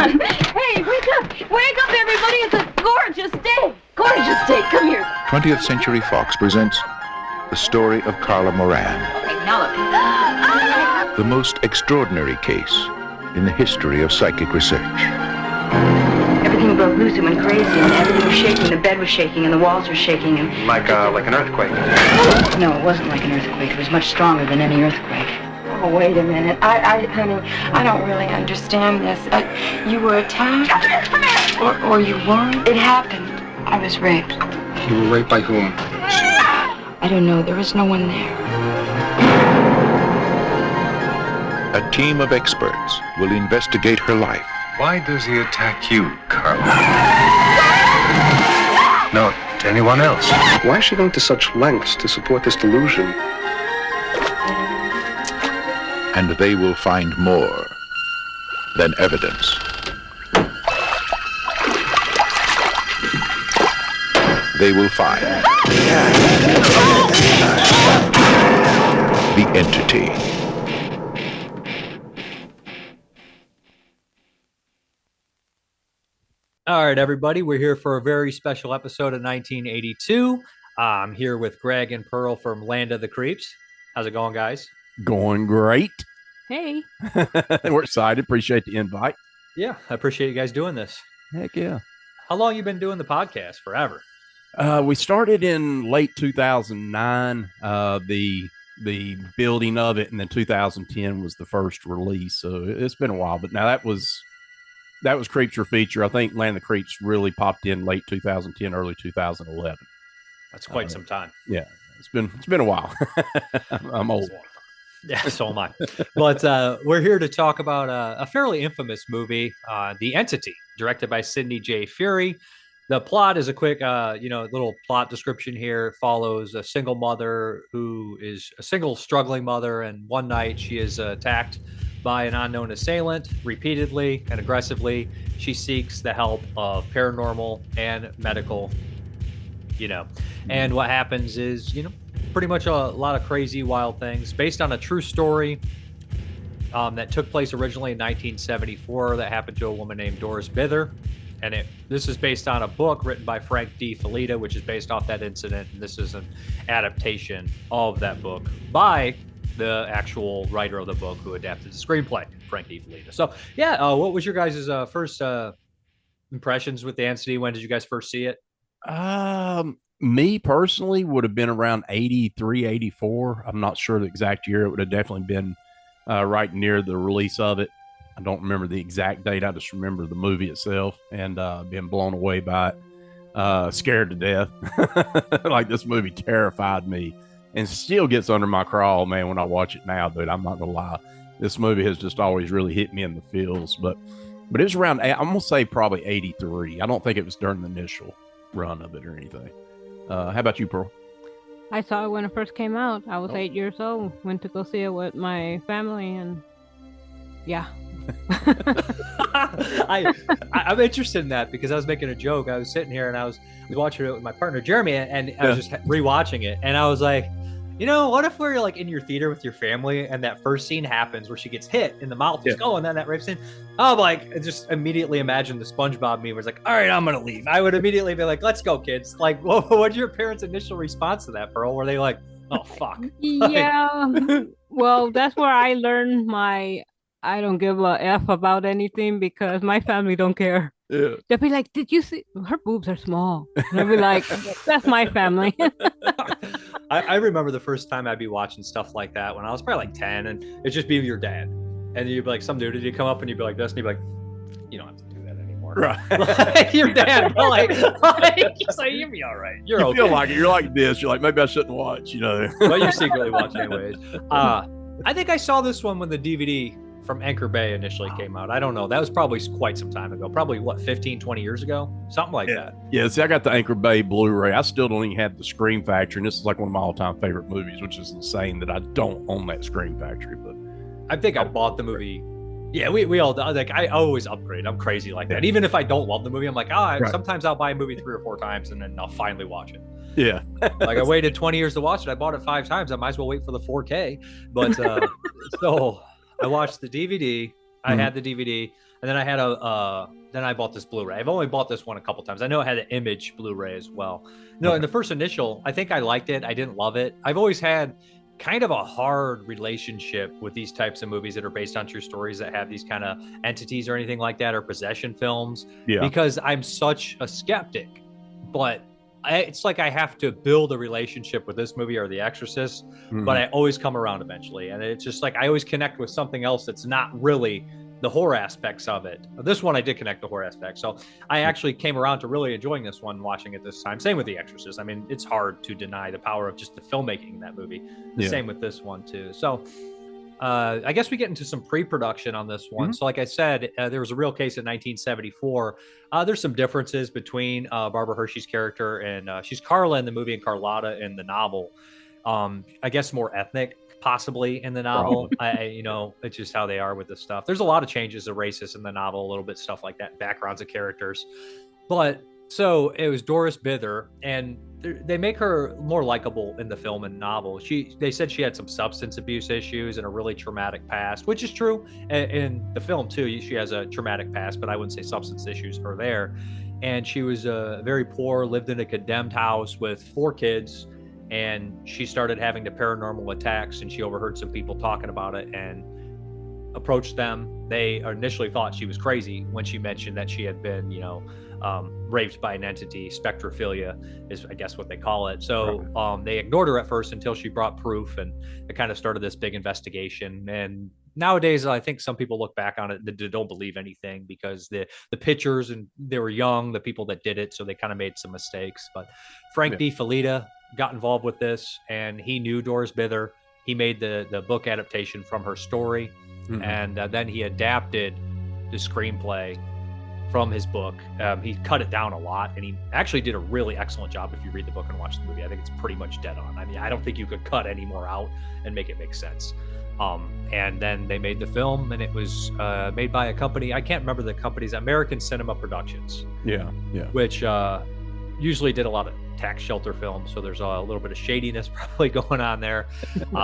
on. Hey, wake up. Wake up, everybody. It's a gorgeous day. Gorgeous day. Come here. 20th Century Fox presents the story of Carla Moran, Okay, now look. the most extraordinary case in the history of psychic research. Everything broke loose. It went crazy, and everything was shaking. The bed was shaking, and the walls were shaking, and... Like an earthquake. No, it wasn't like an earthquake. It was much stronger than any earthquake. Oh, wait a minute. Honey, I don't really understand this. You were attacked? Or you weren't? It happened. I was raped. You were raped by whom? I don't know. There was no one there. A team of experts will investigate her life. Why does he attack you, Carla? Not anyone else. Why is she going to such lengths to support this delusion? And they will find more than evidence. They will find the entity. All right, everybody, we're here for a very special episode of 1982. I'm here with Greg and Pearl from Land of the Creeps. How's it going, guys? Going great. Hey. We're excited. Appreciate the invite. Yeah, I appreciate you guys doing this. Heck yeah. How long you been doing the podcast? Forever? We started in late 2009, the building of it, and then 2010 was the first release. So it's been a while, but now that was Creeps or Feature. I think Land of the Creeps really popped in late 2010, early 2011. That's quite some time. Yeah, it's been a while. I'm old. Yeah, so am I. But we're here to talk about a fairly infamous movie, The Entity, directed by Sidney J. Furie. The plot is a quick, little plot description here. It follows a single mother who is a single struggling mother, and one night she is attacked by an unknown assailant repeatedly and aggressively. She seeks the help of paranormal and medical, and what happens is, pretty much a lot of crazy, wild things based on a true story that took place originally in 1974 that happened to a woman named Doris Bither. And this is based on a book written by Frank D. Felitta, which is based off that incident. And this is an adaptation of that book by the actual writer of the book who adapted the screenplay, Frank D. Felitta. So, yeah, what was your guys' first impressions with The Entity? When did you guys first see it? Me personally would have been around 83, 84. I'm not sure the exact year. It would have definitely been right near the release of it. I don't remember the exact date. I just remember the movie itself and being blown away by it. Scared to death. Like, this movie terrified me and still gets under my crawl, man, when I watch it now, dude. I'm not gonna lie. This movie has just always really hit me in the feels. But it was around, I'm gonna say probably 83. I don't think it was during the initial run of it or anything. How about you, Pearl? I saw it when it first came out. I was 8 years old. Went to go see it with my family, and yeah. I'm interested in that because I was making a joke. I was sitting here and I was watching it with my partner Jeremy, and I was just rewatching it, and I was like, what if we're like in your theater with your family and that first scene happens where she gets hit in the mouth, just and then that rape scene. I'm like, I just immediately imagine the SpongeBob meme was like, all right, I'm gonna leave. I would immediately be like, let's go, kids. Like, what's your parents' initial response to that, Pearl? Were they like, oh fuck? Yeah. Well, that's where I learned my I don't give a F about anything because my family don't care. Yeah. They'll be like, did you see her boobs are small? And I'll be like, that's my family. I remember the first time I'd be watching stuff like that when I was probably like 10, and it'd just be with your dad. And you'd be like, some dude, you'd come up and you'd be like this, and you'd be like, you don't have to do that anymore. Right. Like, your dad, like just like, you'll be all right. You're you okay. Feel like it. You're like this. You're like, maybe I shouldn't watch, But you're secretly watching anyways. I think I saw this one when the DVD from Anchor Bay initially came out. I don't know. That was probably quite some time ago. Probably, 15, 20 years ago? Something like that. Yeah, see, I got the Anchor Bay Blu-ray. I still don't even have the Scream Factory, and this is like one of my all-time favorite movies, which is insane that I don't own that Scream Factory. But I think I bought the movie. Yeah, we all, like, I always upgrade. I'm crazy like that. Even if I don't love the movie, I'm like, sometimes I'll buy a movie 3 or 4 times, and then I'll finally watch it. Yeah. Like, I waited 20 years to watch it. I bought it 5 times. I might as well wait for the 4K. But so I watched the DVD. I had the DVD, and then I had then I bought this Blu-ray. I've only bought this one a couple times. I know it had an Image Blu-ray as well. No, in the first initial, I think I liked it. I didn't love it. I've always had kind of a hard relationship with these types of movies that are based on true stories that have these kind of entities or anything like that, or possession films, because I'm such a skeptic. But it's like I have to build a relationship with this movie or The Exorcist, but I always come around eventually. And it's just like I always connect with something else that's not really the horror aspects of it. This one I did connect the horror aspects. So I actually came around to really enjoying this one, watching it this time. Same with The Exorcist. I mean, it's hard to deny the power of just the filmmaking in that movie. The same with this one too. So I guess we get into some pre-production on this one. So like I said, there was a real case in 1974. There's some differences between Barbara Hershey's character, and she's Carla in the movie and Carlotta in the novel. I guess more ethnic, possibly, in the novel. It's just how they are with this stuff. There's a lot of changes of racist in the novel, a little bit stuff like that, backgrounds of characters. But so it was Doris Bither, and they make her more likable in the film and novel. They said she had some substance abuse issues and a really traumatic past, which is true. In the film too, she has a traumatic past, but I wouldn't say substance issues are there. And she was very poor, lived in a condemned house with 4 kids. And she started having the paranormal attacks, and she overheard some people talking about it and approached them. They initially thought she was crazy when she mentioned that she had been, raped by an entity. Spectrophilia is, I guess, what they call it. So they ignored her at first until she brought proof, and it kind of started this big investigation. And nowadays, I think some people look back on it, they don't believe anything because the pictures, and they were young, the people that did it, so they kind of made some mistakes. But Frank D. Felitta got involved with this, and he knew Doris Bither. He made the book adaptation from her story, and then he adapted the screenplay from his book. He cut it down a lot, and he actually did a really excellent job. If you read the book and watch the movie, I think it's pretty much dead on. I mean, I don't think you could cut any more out and make it make sense. And then they made the film, and it was made by a company, I can't remember the company's, American Cinema Productions. Which usually did a lot of tax shelter films, so there's a little bit of shadiness probably going on there.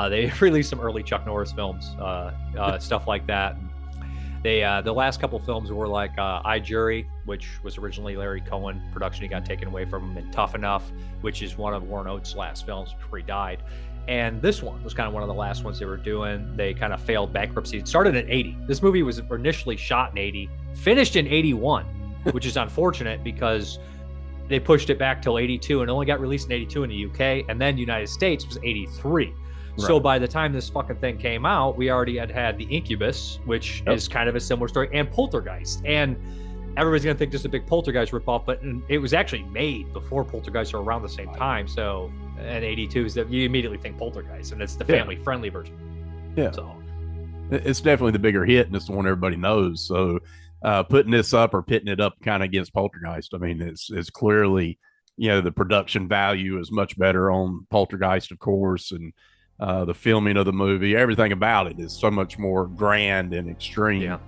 They released some early Chuck Norris films, stuff like that. They the last couple films were like I, Jury, which was originally Larry Cohen production. He got taken away from him, and Tough Enough, which is one of Warren Oates' last films before he died. And this one was kind of one of the last ones they were doing. They kind of failed bankruptcy. It started in 80. This movie was initially shot in 80, finished in 81, which is unfortunate because they pushed it back till 82 and only got released in 82 in the UK, and then United States was 83. Right. So by the time this fucking thing came out, we already had The Incubus, which is kind of a similar story, and Poltergeist. And everybody's going to think this is a big Poltergeist ripoff, but it was actually made before Poltergeist, or around the same time. So in 82 is that you immediately think Poltergeist, and it's the family-friendly version. Yeah. So it's definitely the bigger hit, and it's the one everybody knows. So putting this up or pitting it up kind of against Poltergeist, I mean, it's clearly, the production value is much better on Poltergeist, of course, and the filming of the movie, everything about it is so much more grand and extreme.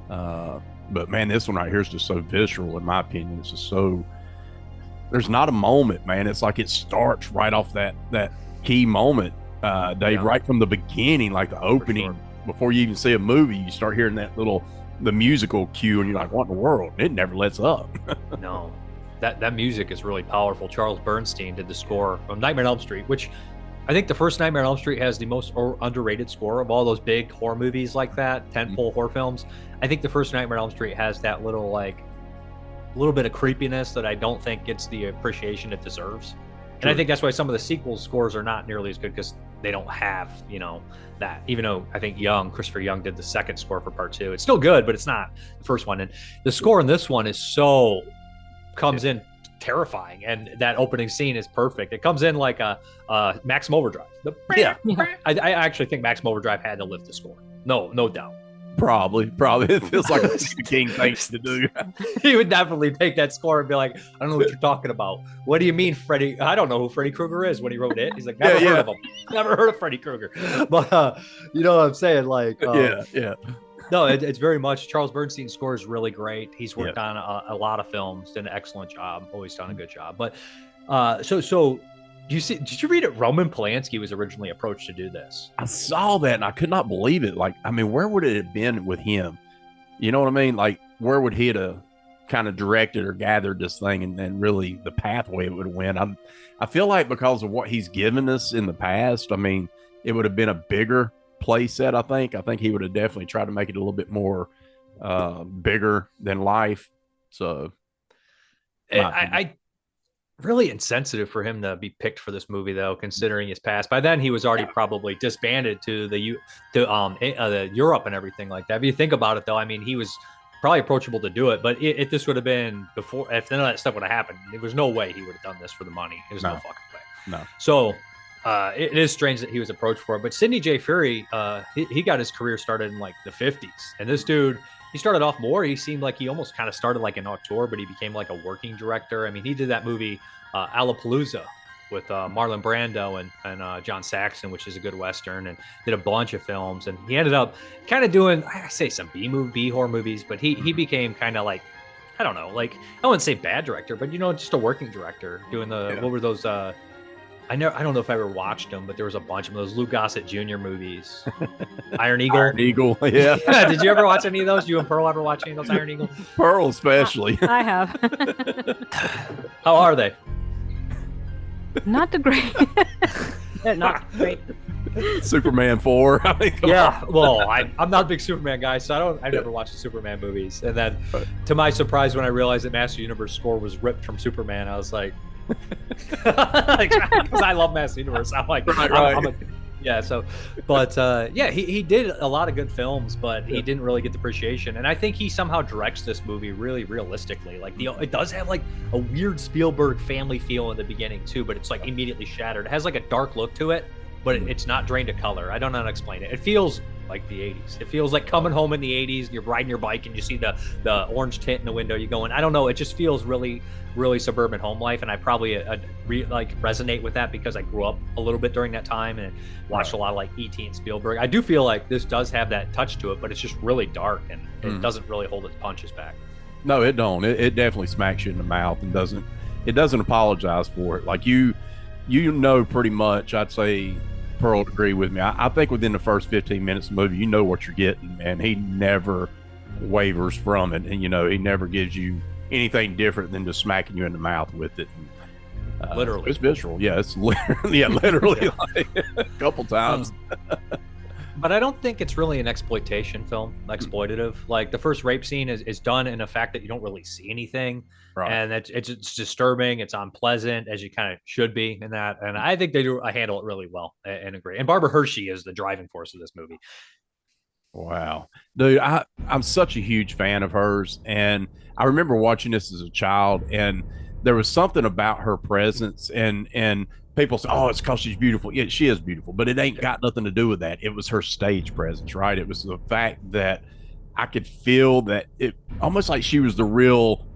But man, this one right here is just so visceral, in my opinion. It's just so, there's not a moment, man. It's like it starts right off that key moment, Dave, right from the beginning, like the opening, before you even see a movie, you start hearing the musical cue, and you're like, what in the world? It never lets up. No, that music is really powerful. Charles Bernstein did the score from Nightmare on Elm Street, which I think the first Nightmare on Elm Street has the most underrated score of all those big horror movies like that, tentpole horror films. I think the first Nightmare on Elm Street has that little bit of creepiness that I don't think gets the appreciation it deserves. And I think that's why some of the sequel scores are not nearly as good, because they don't have, that. Even though I think Christopher Young did the second score for part 2. It's still good, but it's not the first one. And the score in this one comes in terrifying, and that opening scene is perfect. It comes in like a Maximum Overdrive. I actually think Maximum Overdrive had to lift the score. No doubt. Probably. It feels like a King things to do. He would definitely take that score and be like, I don't know what you're talking about. What do you mean, Freddy? I don't know who Freddy Krueger is. When he wrote it, he's like, never heard of him. Never heard of Freddy Krueger. But you know what I'm saying? Like, no, it's very much. Charles Bernstein's score is really great. He's worked on a lot of films, did an excellent job, always done a good job. But so did you read it? Roman Polanski was originally approached to do this. I saw that, and I could not believe it. Like, I mean, where would it have been with him? You know what I mean? Like, where would he have kind of directed or gathered this thing, and then really the pathway it would have went? I feel like because of what he's given us in the past, I mean, it would have been a bigger play set. I think he would have definitely tried to make it a little bit more bigger than life. So I really insensitive for him to be picked for this movie, though, considering his past. By then, he was already probably disbanded to the Europe and everything like that. If you think about it, though, I mean, he was probably approachable to do it. But if this would have been before, if none of that stuff would have happened, there was no way he would have done this for the money. There's no fucking way. No. So it is strange that he was approached for it. But Sidney J. Furie, he got his career started in like the 50s, and this dude. He started off more. He seemed like he almost kind of started like an auteur, but he became like a working director. I mean, he did that movie Allapalooza with Marlon Brando and John Saxon, which is a good Western, and did a bunch of films. And he ended up kind of doing, I say some B horror movies, but he became kind of like, I don't know, like, I wouldn't say bad director, but, you know, just a working director doing what were those, I don't know if I ever watched them, but there was a bunch of those Lou Gossett Jr. movies. Iron Eagle. Iron Eagle, yeah. Did you ever watch any of those? You and Pearl ever watch any of those Iron Eagle? Pearl especially. I have. How are they? Not the great. They're not great. Superman 4. I mean, yeah, well, I'm not a big Superman guy, so I've never watched the Superman movies. And then, to my surprise, when I realized that Master Universe score was ripped from Superman, I was like, because I love Master Universe. I'm like, right. Yeah. So, but yeah, he did a lot of good films, but he didn't really get the appreciation. And I think he somehow directs this movie really realistically. Like it does have like a weird Spielberg family feel in the beginning too, but it's like immediately shattered. It has like a dark look to it, but it's not drained of color. I don't know how to explain it. It feels like the 80s. It feels like coming home in the 80s. You're riding your bike and you see the orange tint in the window. You're going, I don't know. It just feels really, really suburban home life. And I probably like resonate with that because I grew up a little bit during that time and watched a lot of like E.T. and Spielberg. I do feel like this does have that touch to it, but it's just really dark and it doesn't really hold its punches back. No, it don't. It definitely smacks you in the mouth and doesn't apologize for it. Like you know pretty much, I'd say Pearl would agree with me. I think within the first 15 minutes of the movie, you know what you're getting, and he never wavers from it. And, you know, he never gives you anything different than just smacking you in the mouth with it. Literally. It's visceral. Yeah, it's literally like a couple times. But I don't think it's really an exploitation film, exploitative. Like the first rape scene is done in a fact that you don't really see anything. Right. And it's disturbing. It's unpleasant, as you kind of should be in that. And I think they handle it really well and agree. And Barbara Hershey is the driving force of this movie. Wow. Dude, I'm such a huge fan of hers. And I remember watching this as a child, and there was something about her presence and people say, oh, it's because she's beautiful. Yeah, she is beautiful, but it ain't got nothing to do with that. It was her stage presence, right? It was the fact that I could feel that it almost like she was the real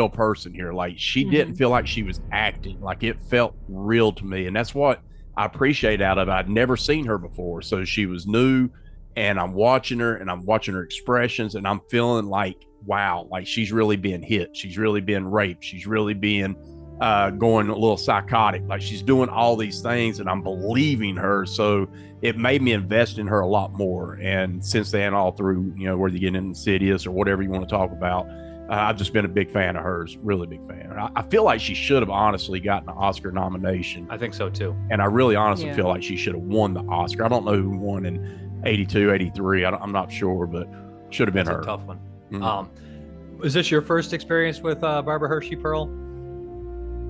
person here. Like she didn't feel like she was acting, like it felt real to me. And that's what I appreciate out of it. I'd never seen her before. So she was new, and I'm watching her and I'm watching her expressions, and I'm feeling like, wow, like she's really being hit. She's really being raped. She's really being going a little psychotic. Like she's doing all these things, and I'm believing her. So it made me invest in her a lot more. And since then, all through, you know, whether you get in Insidious or whatever you want to talk about, I've just been a big fan of hers, really big fan. I feel like she should have honestly gotten an Oscar nomination. I think so too. And I really honestly feel like she should have won the Oscar. I don't know who won in 82, 83. I'm not sure, but should have been her. That's a tough one. Is this your first experience with Barbara Hershey, Pearl?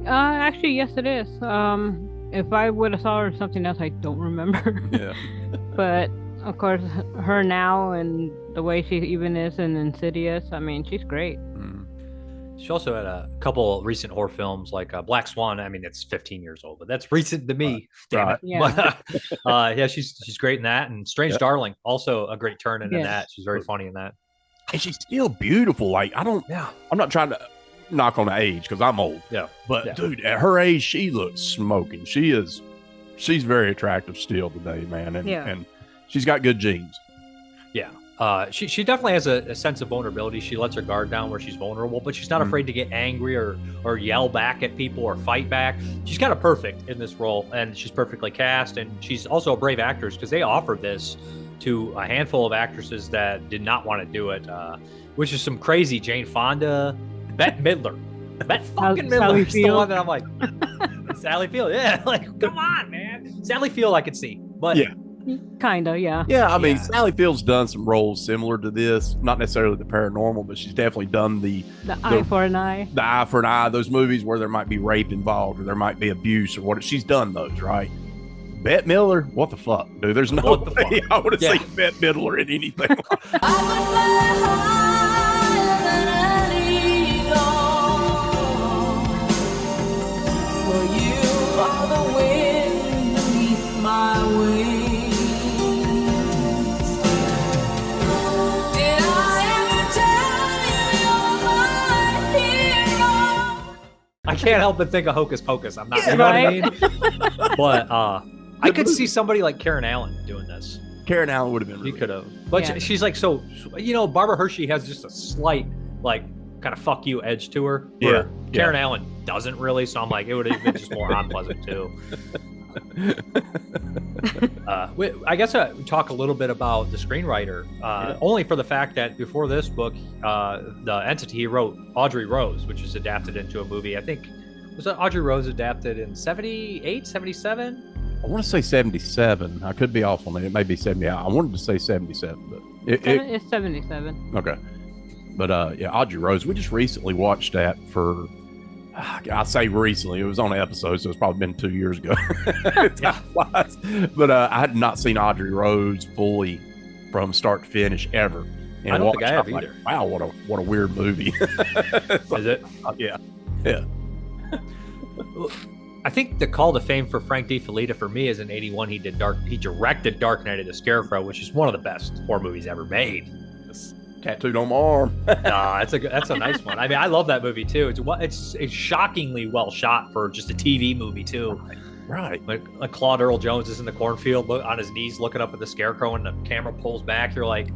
Actually, yes, it is. If I would have saw her in something else, I don't remember. Yeah. But of course, her now and the way she even is in Insidious, I mean, she's great. She also had a couple recent horror films like Black Swan. I mean, it's 15 years old, but that's recent to me. Damn it. Yeah. But, yeah, she's great in that. And Strange Darling, also a great turn into that. She's very funny in that. And she's still beautiful. Like, I'm not trying to knock on the age because I'm old. Yeah. But dude, at her age, she looks smoking. She's very attractive still today, man. And she's got good genes. Yeah. She definitely has a sense of vulnerability. She lets her guard down where she's vulnerable, but she's not afraid to get angry or yell back at people or fight back. She's kind of perfect in this role, and she's perfectly cast. And she's also a brave actress because they offered this to a handful of actresses that did not want to do it, which is some crazy Jane Fonda, Bette Midler. Bette fucking Midler is the one that I'm like, Sally Field. Yeah, like, come on, man. Sally Field I could see. But yeah. Kinda, yeah. Yeah, I mean, Sally Field's done some roles similar to this, not necessarily the paranormal, but she's definitely done the eye for an eye. The eye for an eye, those movies where there might be rape involved or there might be abuse or what. She's done those, right? Bette Midler, what the fuck, dude? There's no way I would have seen Bette Midler in anything. I can't help but think of Hocus Pocus. I'm not, you know what I mean? But I could see somebody like Karen Allen doing this. Karen Allen would have been. She could have, but she's like so. You know, Barbara Hershey has just a slight like kind of fuck you edge to her. Yeah. Karen Allen doesn't really, so I'm like, it would have been just more unpleasant too. I guess I talk a little bit about the screenwriter, only for the fact that before this book, the Entity, he wrote Audrey Rose, which is adapted into a movie. I think, was that Audrey Rose adapted in 78, 77? I want to say 77. I could be off on it. It may be 70. I wanted to say 77, but it's 77. Okay. But yeah, Audrey Rose, we just recently watched that for, I say recently, it was on an episode, so it's probably been 2 years ago. But I had not seen Audrey Rose fully from start to finish ever. And I don't think I have either. Like, wow, what a weird movie. Is it? Yeah. I think the call to fame for Frank D. Felitta for me is in '81. He directed Dark Night of the Scarecrow, which is one of the best horror movies ever made. It's tattooed on my arm. That's a nice one. I mean, I love that movie too. It's shockingly well shot for just a TV movie too. Right. Like Claude Earl Jones is in the cornfield on his knees looking up at the Scarecrow, and the camera pulls back. You're like,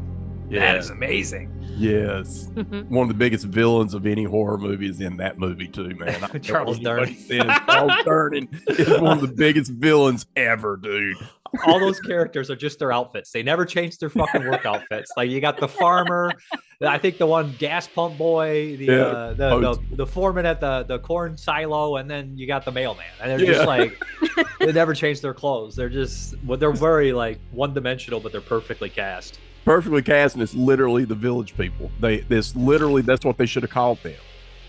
that is amazing. Yes. One of the biggest villains of any horror movie is in that movie too, man. Charles Durning. Charles Durning is one of the biggest villains ever, dude. All those characters are just their outfits. They never change their fucking work outfits. Like, you got the farmer, I think the one gas pump boy, the foreman at the corn silo, and then you got the mailman. And they're just like, they never change their clothes. They're just, they're very like one-dimensional, but they're perfectly cast. Perfectly cast, and it's literally the village people. That's what they should have called them,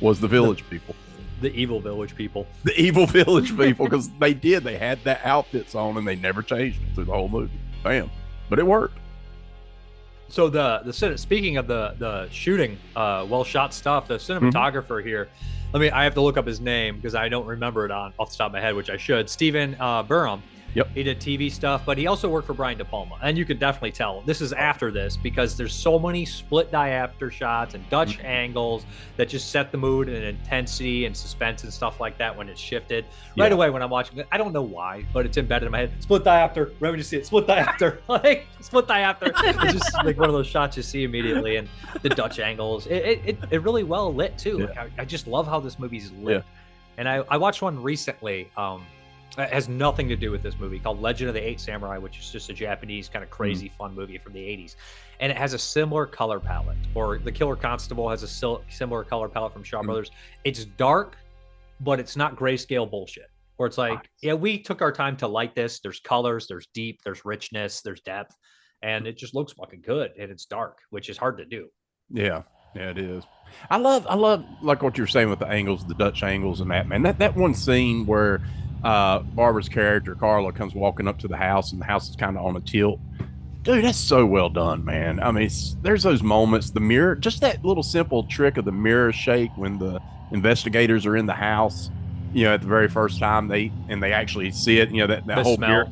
was the village people. The evil village people. The evil village people, because they had that outfits on and they never changed it through the whole movie. Bam. But it worked. So speaking of the shooting, well shot stuff, the cinematographer here, I have to look up his name because I don't remember it off the top of my head, which I should. Stephen Burum. Yep. He did TV stuff, but he also worked for Brian De Palma. And you can definitely tell this is after this because there's so many split diopter shots and Dutch angles that just set the mood and intensity and suspense and stuff like that when it's shifted. Right away when I'm watching it, I don't know why, but it's embedded in my head. Split diopter. Right when you see it, split diopter. Like, split diopter. It's just like one of those shots you see immediately. And the Dutch angles, it really well lit too. Yeah. Like, I just love how this movie's lit. Yeah. And I watched one recently. It has nothing to do with this movie, called Legend of the Eight Samurai, which is just a Japanese kind of crazy fun movie from the 80s. And it has a similar color palette, or The Killer Constable has a similar color palette from Shaw Brothers. It's dark, but it's not grayscale bullshit. Where it's like, we took our time to light this. There's colors, there's deep, there's richness, there's depth. And it just looks fucking good. And it's dark, which is hard to do. Yeah. Yeah, it is. I love like what you were saying with the angles, the Dutch angles and that, man. That one scene where Barbara's character Carla comes walking up to the house and the house is kind of on a tilt. Dude, that's so well done, man. I mean, there's those moments, the mirror, just that little simple trick of the mirror shake when the investigators are in the house, at the very first time they actually see it, that whole smell. mirror.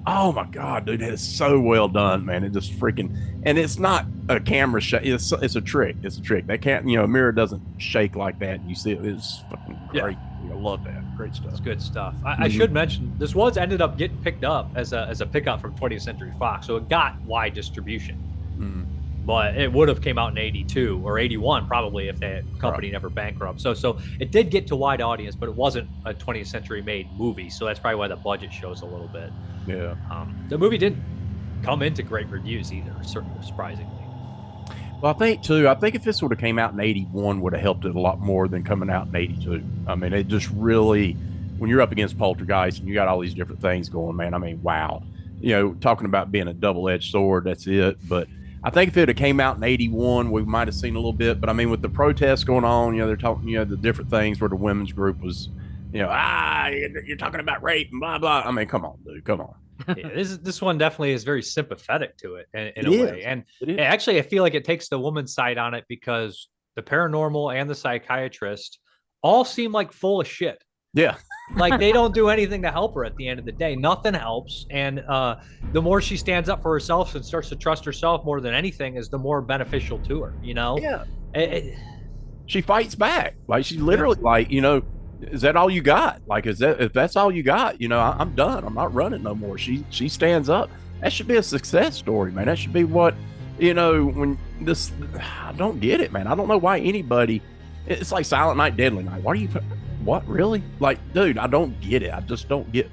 Oh my God, dude, that is so well done, man. It just freaking, and it's not a camera shake. It's a trick. It's a trick. They can't, a mirror doesn't shake like that. And you see it. It's fucking great. I love that. Great stuff. It's good stuff. I should mention this ended up getting picked up as a pickup from 20th Century Fox, so it got wide distribution. But it would have came out in 82 or 81 probably if the company never bankrupt. So it did get to wide audience, but it wasn't a 20th century made movie. So that's probably why the budget shows a little bit. Yeah. The movie didn't come into great reviews either, certainly surprisingly. Well, I think if this would have came out in 81 would have helped it a lot more than coming out in 82. I mean, it just really, when you're up against Poltergeist and you got all these different things going, man, I mean, wow. You know, talking about being a double-edged sword, that's it. But I think if it had came out in 81, we might have seen a little bit. But I mean, with the protests going on, you know, they're talking, you know, the different things where the women's group was, you know, you're talking about rape and blah, blah. I mean, come on, dude, come on. Yeah, this one definitely is very sympathetic to it in a way. And actually, I feel like it takes the woman's side on it because the paranormal and the psychiatrist all seem like full of shit. Yeah. Like they don't do anything to help her at the end of the day. Nothing helps. And the more she stands up for herself and starts to trust herself more than anything is the more beneficial to her, you know? Yeah. She fights back. Like she literally like, you know, is that all you got? Like, if that's all you got, you know, I'm done. I'm not running no more. She stands up. That should be a success story, man. That should be what, you know, when this, I don't get it, man. I don't know why anybody, it's like Silent Night, Deadly Night. Why are you, what, really? Like, dude, I don't get it. I just don't get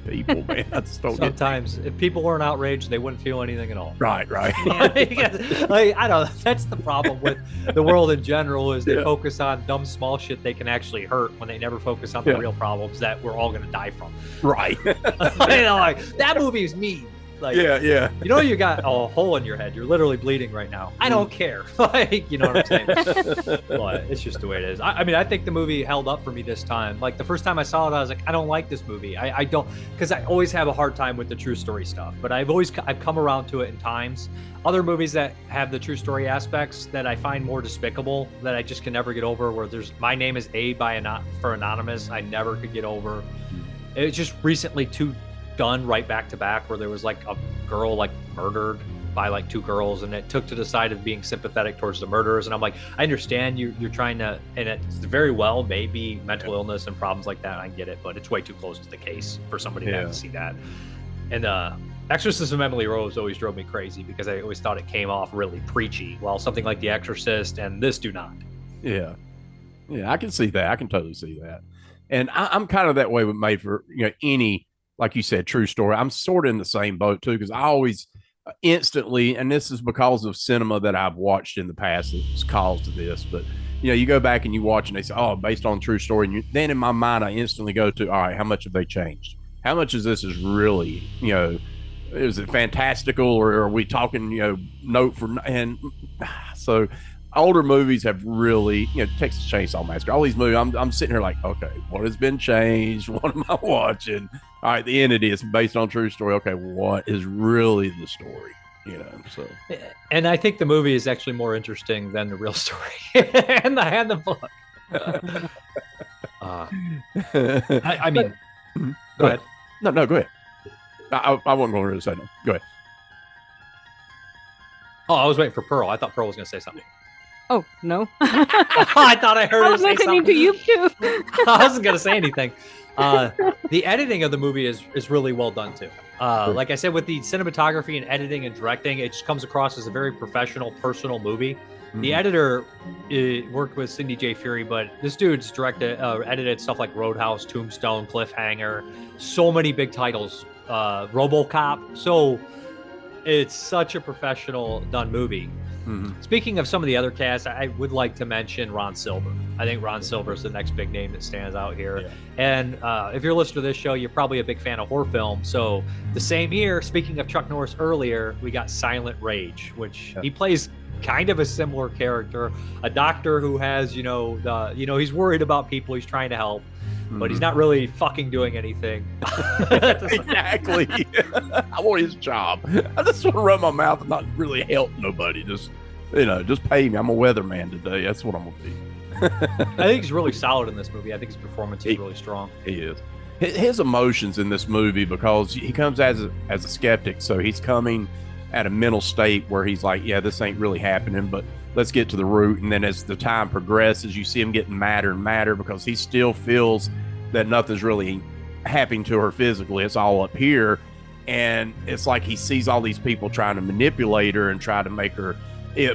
people, man. I just don't Sometimes if people weren't outraged, they wouldn't feel anything at all. Right. like, I don't know. That's the problem with the world in general is they focus on dumb, small shit they can actually hurt when they never focus on the real problems that we're all going to die from. Right. You know, like, that movie is mean. Like, yeah. You know, you got a hole in your head. You're literally bleeding right now. I don't care. Like, you know what I'm saying? But it's just the way it is. I mean, I think the movie held up for me this time. Like the first time I saw it, I was like, I don't like this movie. I don't, because I always have a hard time with the true story stuff. But I've come around to it in times. Other movies that have the true story aspects that I find more despicable that I just can never get over. Where there's My Name Is A for Anonymous. I never could get over. It's just recently done right back to back where there was like a girl like murdered by like two girls and it took to the side of being sympathetic towards the murderers, and I'm like, I understand you're trying to, and it's very well maybe mental illness and problems like that, I get it, but it's way too close to the case for somebody to have to see that. And Exorcism of Emily Rose always drove me crazy because I always thought it came off really preachy, while something like The Exorcist and this do not. Yeah, I can see that. I can totally see that. And I'm kind of that way with Made for, you know, any, like you said, true story. I'm sort of in the same boat too, because I always instantly, and this is because of cinema that I've watched in the past that's caused this, but you know, you go back and you watch and they say, oh, based on true story. And then in my mind, I instantly go to, all right, how much have they changed? How much of this is really, you know, is it fantastical or are we talking, you know, note for, and so older movies have really, you know, Texas Chainsaw Massacre, all these movies, I'm sitting here like, okay, what has been changed? What am I watching? All right, The Entity is based on true story. Okay, what is really the story? You know, so. And I think the movie is actually more interesting than the real story and the book. I mean, go ahead. No, go ahead. I wasn't going to really say no. Go ahead. Oh, I was waiting for Pearl. I thought Pearl was going to say something. Oh, no. I thought I heard her say something. I was listening to you too. I wasn't going to say anything. The editing of the movie is really well done too. Like I said, with the cinematography and editing and directing, it just comes across as a very professional, personal movie. Mm-hmm. The editor worked with Sidney J. Furie, but this dude's edited stuff like Roadhouse, Tombstone, Cliffhanger, so many big titles, RoboCop. So it's such a professional done movie. Mm-hmm. Speaking of some of the other cast, I would like to mention Ron Silver. I think Ron Silver is the next big name that stands out here. Yeah. And if you're listening to this show, you're probably a big fan of horror film. So the same year, speaking of Chuck Norris earlier, we got Silent Rage, which he plays kind of a similar character, a doctor who has, he's worried about people he's trying to help, but he's not really fucking doing anything. Exactly. I want his job. I just want to run my mouth and not really help nobody. Just pay me. I'm a weatherman today. That's what I'm going to be. I think he's really solid in this movie. I think his performance is really strong. He is. His emotions in this movie, because he comes as a skeptic, so he's coming at a mental state where he's like, yeah, this ain't really happening, but let's get to the root. And then as the time progresses, you see him getting madder and madder because he still feels that nothing's really happening to her physically. It's all up here. And it's like he sees all these people trying to manipulate her and try to make her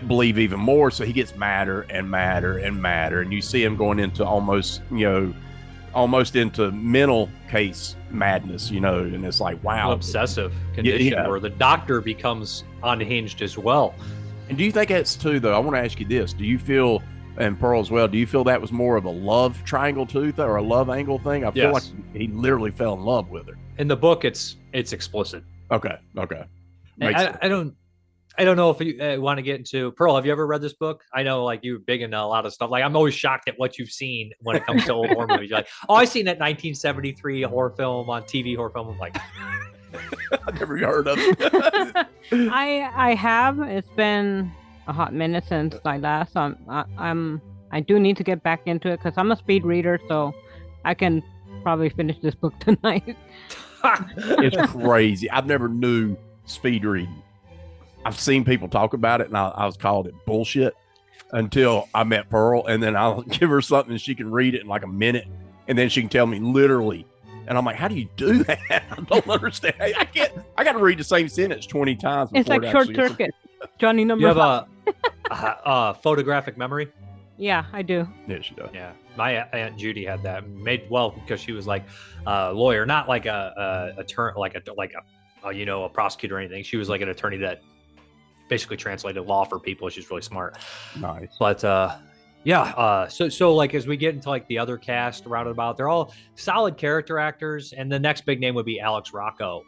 believe even more. So he gets madder and madder and madder. And you see him going into almost, almost into mental case madness, and it's like, wow. An obsessive condition where the doctor becomes unhinged as well. And do you think that's too, though? I want to ask you this. Do you feel, and Pearl as well, do you feel that was more of a love triangle too, or a love angle thing? I feel like he literally fell in love with her. In the book, it's explicit. Okay. I don't know if you want to get into Pearl. Have you ever read this book? I know, like, you're big into a lot of stuff. Like, I'm always shocked at what you've seen when it comes to old horror movies. You're like, oh, I seen that 1973 horror film on TV horror film. I'm like, I've never heard of it. I have. It's been a hot minute since I last. I do need to get back into it because I'm a speed reader, so I can probably finish this book tonight. It's crazy. I've never knew speed reading. I've seen people talk about it, and I was called it bullshit until I met Pearl, and then I'll give her something and she can read it in like a minute, and then she can tell me literally. And I'm like, how do you do that? I don't understand. I got to read the same sentence 20 times. It's like Short Circuit. Johnny number you five. have a photographic memory? Yeah, I do. Yeah, she does. Yeah, my Aunt Judy had that made because she was like a lawyer, not like a attorney, like a prosecutor or anything. She was like an attorney that basically translated law for people. She's really smart. Nice. But so like as we get into like the other cast roundabout, they're all solid character actors, and the next big name would be Alex Rocco,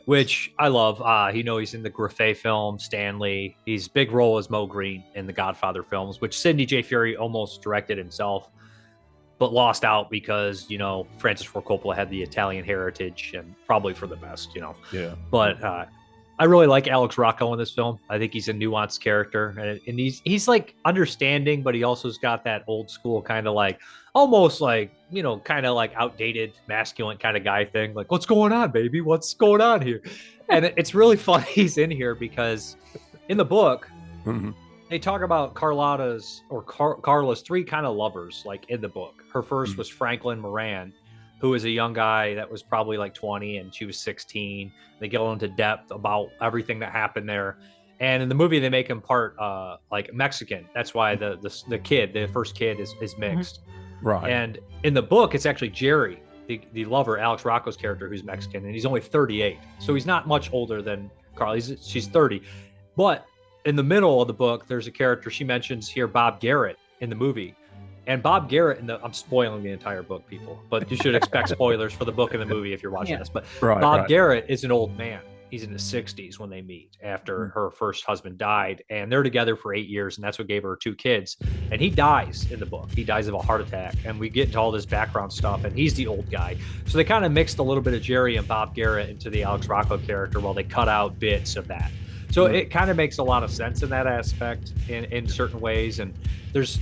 which I love. He's in the Griffey film, Stanley. He's big role as Mo Green in the Godfather films, which Sidney J. Furie almost directed himself, but lost out because Francis Ford Coppola had the Italian heritage, and probably for the best. Yeah. But I really like Alex Rocco in this film. I think he's a nuanced character, and he's like understanding, but he also's got that old school kind of like almost like kind of like outdated masculine kind of guy thing. Like, what's going on, baby? What's going on here? And it's really funny he's in here because in the book they talk about Carla's three kind of lovers. Like in the book, her first was Franklin Moran, who was a young guy that was probably like 20 and she was 16. They go into depth about everything that happened there. And in the movie, they make him part like Mexican. That's why the first kid is mixed. Right. And in the book, it's actually Jerry, the lover, Alex Rocco's character, who's Mexican, and he's only 38. So he's not much older than Carl. She's 30. But in the middle of the book, there's a character she mentions here, Bob Garrett, in the movie. And Bob Garrett, I'm spoiling the entire book, people, but you should expect spoilers for the book and the movie if you're watching this. But Bob Garrett is an old man. He's in his 60s when they meet after her first husband died, and they're together for 8 years, and that's what gave her 2 kids. And he dies in the book. He dies of a heart attack, and we get into all this background stuff, and he's the old guy. So they kind of mixed a little bit of Jerry and Bob Garrett into the Alex Rocco character while they cut out bits of that. So it kind of makes a lot of sense in that aspect in certain ways, and there's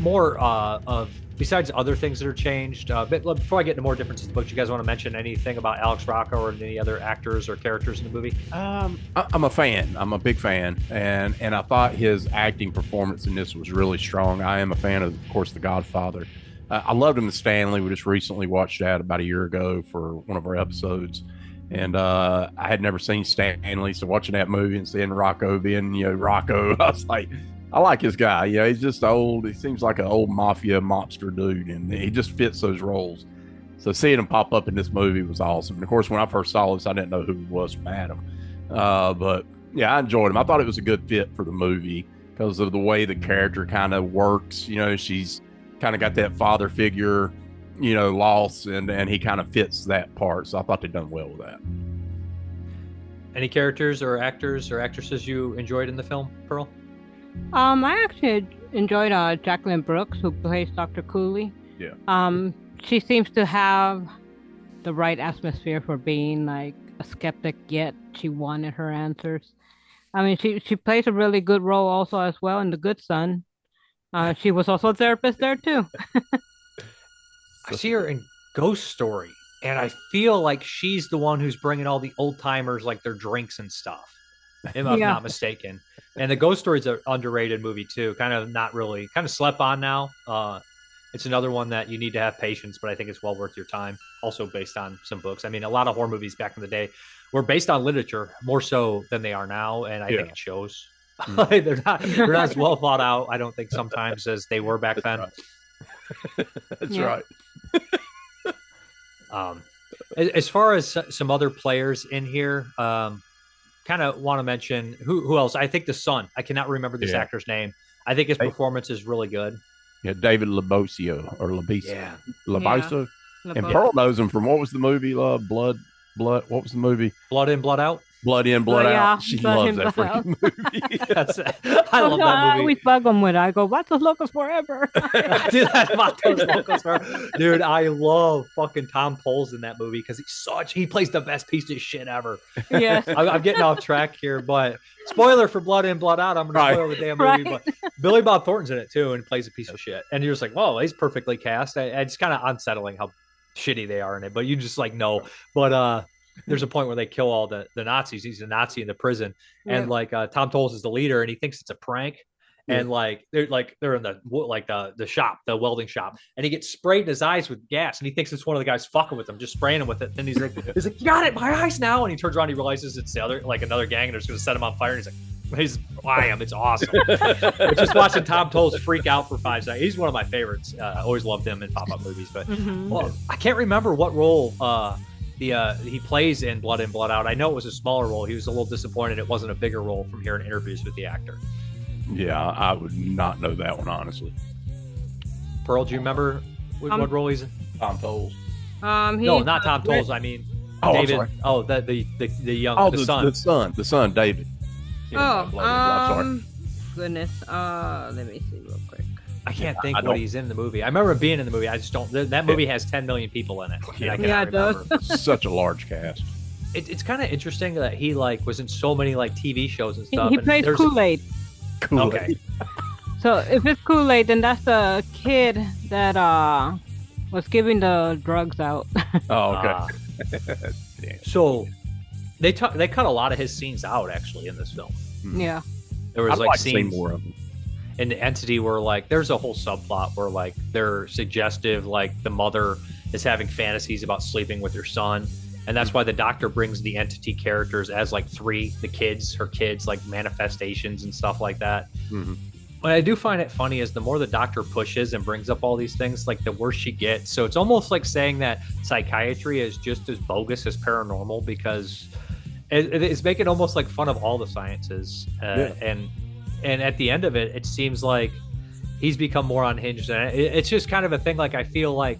more of besides other things that are changed. But before I get into more differences in the book, do you guys want to mention anything about Alex Rocco or any other actors or characters in the movie? I'm a fan. I'm a big fan, and I thought his acting performance in this was really strong. I am a fan of course, The Godfather. I loved him in Stanley. We just recently watched that about a year ago for one of our episodes. And I had never seen Stanley, so watching that movie and seeing Rocco being, Rocco, I was like, I like his guy. He's just old. He seems like an old mafia mobster dude, and he just fits those roles. So seeing him pop up in this movie was awesome. And of course, when I first saw this, I didn't know who he was from Adam. But yeah, I enjoyed him. I thought it was a good fit for the movie because of the way the character kind of works. She's kind of got that father figure, loss, and he kind of fits that part. So I thought they'd done well with that. Any characters or actors or actresses you enjoyed in the film, Pearl? I actually enjoyed Jacqueline Brooks, who plays Dr. Cooley. Yeah. She seems to have the right atmosphere for being like a skeptic, yet she wanted her answers. I mean, she plays a really good role also as well in The Good Son. She was also a therapist there too. I see her in Ghost Story, and I feel like she's the one who's bringing all the old timers like their drinks and stuff, if I'm not mistaken. And the Ghost Story is an underrated movie too. Kind of slept on now. It's another one that you need to have patience, but I think it's well worth your time. Also based on some books. I mean, a lot of horror movies back in the day were based on literature more so than they are now, and I think it shows. They're not as well thought out, I don't think, sometimes as they were back then. Right. That's right. As far as some other players in here, kind of want to mention who else. I think the son. I cannot remember this actor's name. I think his performance is really good. Yeah, David Labiosa or Labiosa. Yeah. Labiosa. And Pearl knows him from what was the movie? Blood. What was the movie? Blood In, Blood Out. Blood In, Blood Out. She loves that freaking movie. I love that movie. I always bug him with it. I go, Vatos Locos forever. Dude, Vatos Locos forever. Dude, I love fucking Tom Poles in that movie because he plays the best piece of shit ever. Yeah. I'm getting off track here, but spoiler for Blood In, Blood Out. I'm going to spoil the damn movie, but Billy Bob Thornton's in it too and plays a piece of shit. And you're just like, whoa, he's perfectly cast. It's kind of unsettling how shitty they are in it, but you just like know. But there's a point where they kill all the Nazis. He's a Nazi in the prison, and like Tom Tolles is the leader, and he thinks it's a prank. And they're in the shop, the welding shop, and he gets sprayed in his eyes with gas, and he thinks it's one of the guys fucking with him, just spraying him with it. And he's like, "You got it, my eyes now!" And he turns around, he realizes it's the other, like another gang, and they're just gonna set him on fire. And he's like, It's awesome. But just watching Tom Tolles freak out for 5 seconds. He's one of my favorites. Always loved him in pop-up movies, but well, I can't remember what role he plays in Blood In, Blood Out. I know it was a smaller role. He was a little disappointed it wasn't a bigger role from hearing interviews with the actor. Yeah, I would not know that one, honestly. Pearl, do you remember what role he's in? Tom Tolles. No, not Tom Tolles. I mean, David. Oh, the young, the son. The son, David. Yeah, I'm sorry. Goodness. Let me see real quick. I can't think what he's in the movie. I remember being in the movie. I just don't. That movie has 10 million people in it. It does. Such a large cast. It's kind of interesting that he was in so many TV shows and stuff. He plays Kool-Aid. Okay. So if it's Kool-Aid, then that's the kid that was giving the drugs out. Oh, okay. So they cut a lot of his scenes out actually in this film. Yeah. There was I'd like scenes to see more of them. in the Entity where there's a whole subplot where they're suggestive, the mother is having fantasies about sleeping with her son, and that's why the doctor brings the Entity characters as her kids, manifestations and stuff like that. What I do find it funny is the more the doctor pushes and brings up all these things, the worse she gets. So it's almost like saying that psychiatry is just as bogus as paranormal, because it's making almost fun of all the sciences. And at the end of it, it seems like he's become more unhinged. And it's just kind of a thing. I feel like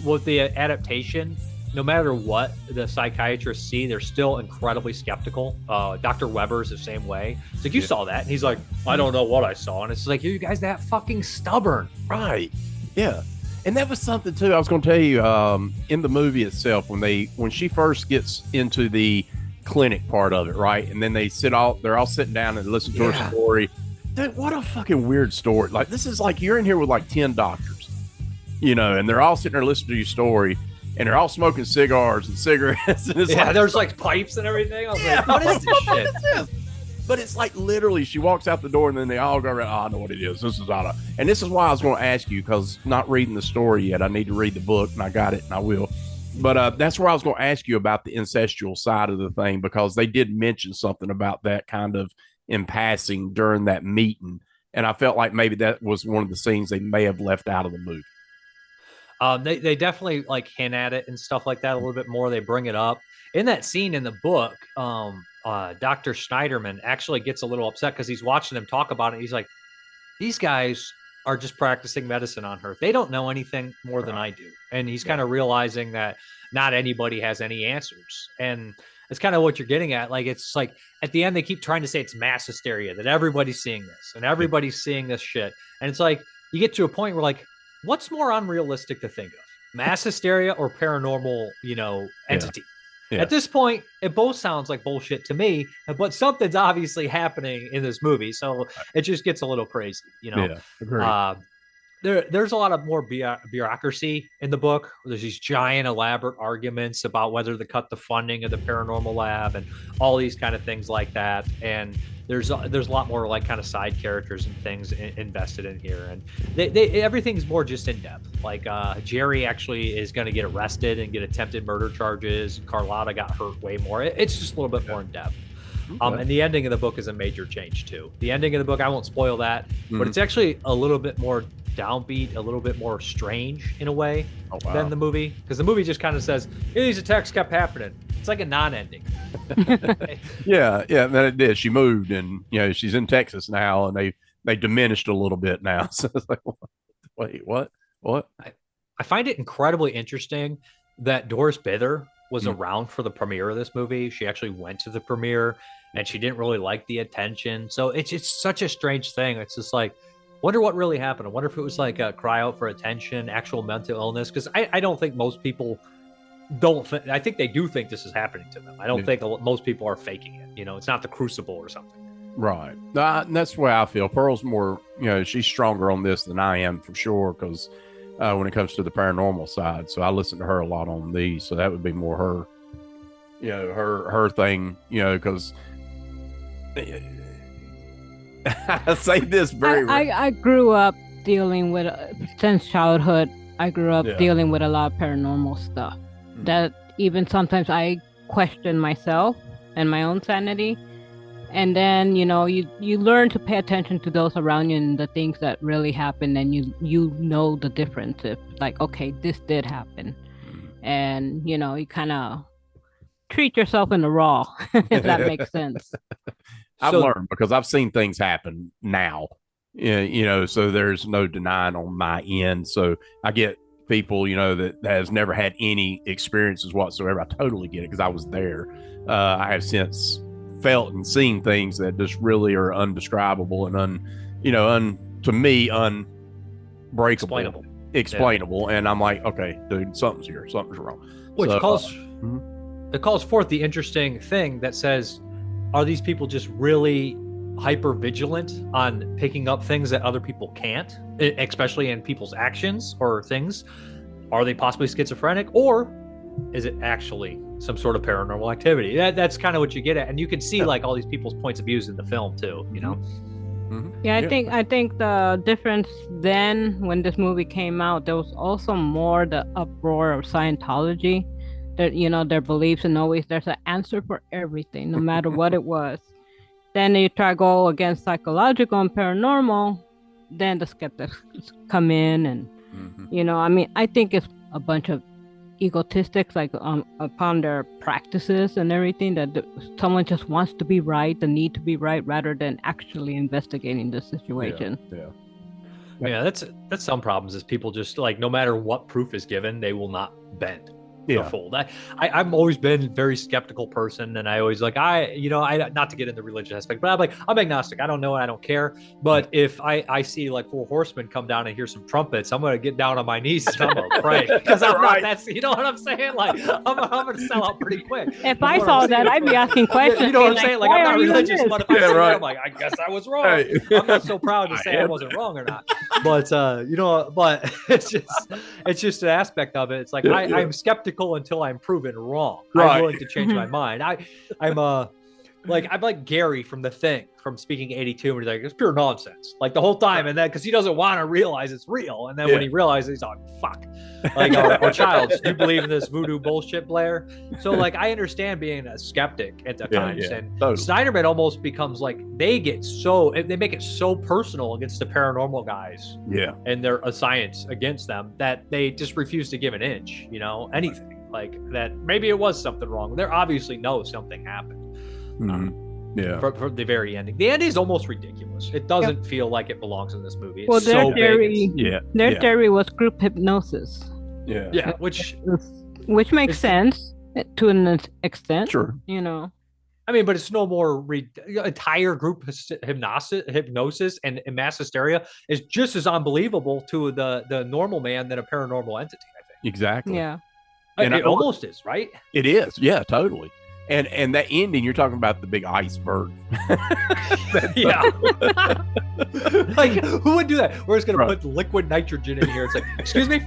with the adaptation, no matter what the psychiatrists see, they're still incredibly skeptical. Dr. Weber's the same way. It's like, you saw that. And he's like, I don't know what I saw. And it's like, you guys that fucking stubborn. Right. Yeah. And that was something too. I was going to tell you, in the movie itself, when she first gets into the clinic part of it, right? And then they're all sitting down and listen to her story. Dude, what a fucking weird story. This is you're in here with 10 doctors, and they're all sitting there listening to your story. And they're all smoking cigars and cigarettes. And it's there's pipes and everything. I was like, what is this shit? But it's literally, she walks out the door and then they all go around, I know what it is. This is Anna. And this is why I was going to ask you, because not reading the story yet, I need to read the book, and I got it and I will. But that's where I was going to ask you about the incestual side of the thing, because they did mention something about that kind of in passing during that meeting. And I felt like maybe that was one of the scenes they may have left out of the movie. They definitely hint at it and stuff like that a little bit more. They bring it up in that scene in the book. Dr. Schneiderman actually gets a little upset because he's watching them talk about it. He's like, these guys are just practicing medicine on her. They don't know anything more than I do. And he's kind of realizing that not anybody has any answers. And it's kind of what you're getting at. It's at the end, they keep trying to say it's mass hysteria, that everybody's seeing this and everybody's seeing this shit. And it's you get to a point where what's more unrealistic to think of, mass hysteria or paranormal, entity? Yeah. At this point, it both sounds like bullshit to me, but something's obviously happening in this movie. So it just gets a little crazy, Yeah, agreed. There's a lot of more bureaucracy in the book. There's these giant elaborate arguments about whether to cut the funding of the paranormal lab and all these kind of things like that. And there's a lot more kind of side characters and things invested in here. And they everything's more just in depth. Jerry actually is going to get arrested and get attempted murder charges. Carlotta got hurt way more. It's just a little bit more in depth. Okay. And the ending of the book is a major change too. The ending of the book, I won't spoil that, but it's actually a little bit more downbeat, a little bit more strange in a way wow. than the movie, because the movie just kind of says these attacks kept happening. It's like a non-ending. Yeah, and then it did. She moved, and she's in Texas now, and they diminished a little bit now. So it's like, wait, what? I find it incredibly interesting that Doris Bither was around for the premiere of this movie. She actually went to the premiere, and she didn't really like the attention. So it's just such a strange thing. It's just like, wonder what really happened. I wonder if it was like a cry out for attention, actual mental illness. Because I don't think most people I think they do think this is happening to them. I don't think most people are faking it. It's not the Crucible or something. Right. And that's the way I feel. Pearl's more, she's stronger on this than I am for sure, because when it comes to the paranormal side. So I listen to her a lot on these. So that would be more her, her thing, because I say this very I grew up dealing with, since childhood, I grew up dealing with a lot of paranormal stuff. That even sometimes I question myself and my own sanity. And then, you learn to pay attention to those around you and the things that really happen. And you know the difference. If like, okay, this did happen. And, you kind of treat yourself in the raw, if that makes sense. I've learned because I've seen things happen now, so there's no denying on my end. So I get people, that has never had any experiences whatsoever. I totally get it because I was there. I have since felt and seen things that just really are undescribable and to me unbreakable, explainable. And I'm like, okay, dude, something's wrong. Which it calls forth the interesting thing that says, are these people just really hyper vigilant on picking up things that other people can't, especially in people's actions or things? Are they possibly schizophrenic, or is it actually some sort of paranormal activity? That's kind of what you get at, and you can see like all these people's points of views in the film too. Yeah, I think the difference then, when this movie came out, there was also more the uproar of Scientology. That their beliefs, and always there's an answer for everything, no matter what it was. Then you try to go against psychological and paranormal, then the skeptics come in, and I think it's a bunch of egotistics, like upon their practices and everything, that someone just wants to be right, the need to be right, rather than actually investigating the situation. Yeah, that's some problems, is people just like, no matter what proof is given, they will not bend. Fold. I've always been a very skeptical person, and I always like, I not to get into the religious aspect, but I'm agnostic. I don't know, and I don't care. But if I see like 4 horsemen come down and hear some trumpets, I'm gonna get down on my knees and I'm gonna pray, because I'm not. That's what I'm saying. Like I'm gonna sell out pretty quick. If I saw that, I'd be asking questions. You know what I'm saying? Like, I'm not religious, but if I see it, I'm like, I guess I was wrong. Hey. I'm not so proud to say I wasn't wrong or not. But but it's just an aspect of it. It's like I'm skeptical until I'm proven wrong. Right. I'm willing to change my mind. I'm like Gary from The Thing, from Speaking 82, where he's like, it's pure nonsense, like the whole time, and then because he doesn't want to realize it's real, and then when he realizes, he's like, fuck, like or Childs, do you believe in this voodoo bullshit, Blair? So like, I understand being a skeptic at the times, and Snyderman almost becomes like, they make it so personal against the paranormal guys, and their science against them, that they just refuse to give an inch, anything like that. Maybe it was something wrong. They obviously know something happened. For the very ending. The ending is almost ridiculous. It doesn't feel like it belongs in this movie. It's their so theory, big. Their theory was group hypnosis. Which makes sense to an extent. Sure. I mean, but it's no more entire group hypnosis and mass hysteria is just as unbelievable to the normal man than a paranormal entity, I think. Exactly. Yeah. And it almost is, right? It is. Yeah, totally. And that ending, you're talking about the big iceberg. Like, who would do that? We're just going to put liquid nitrogen in here. It's like, excuse me?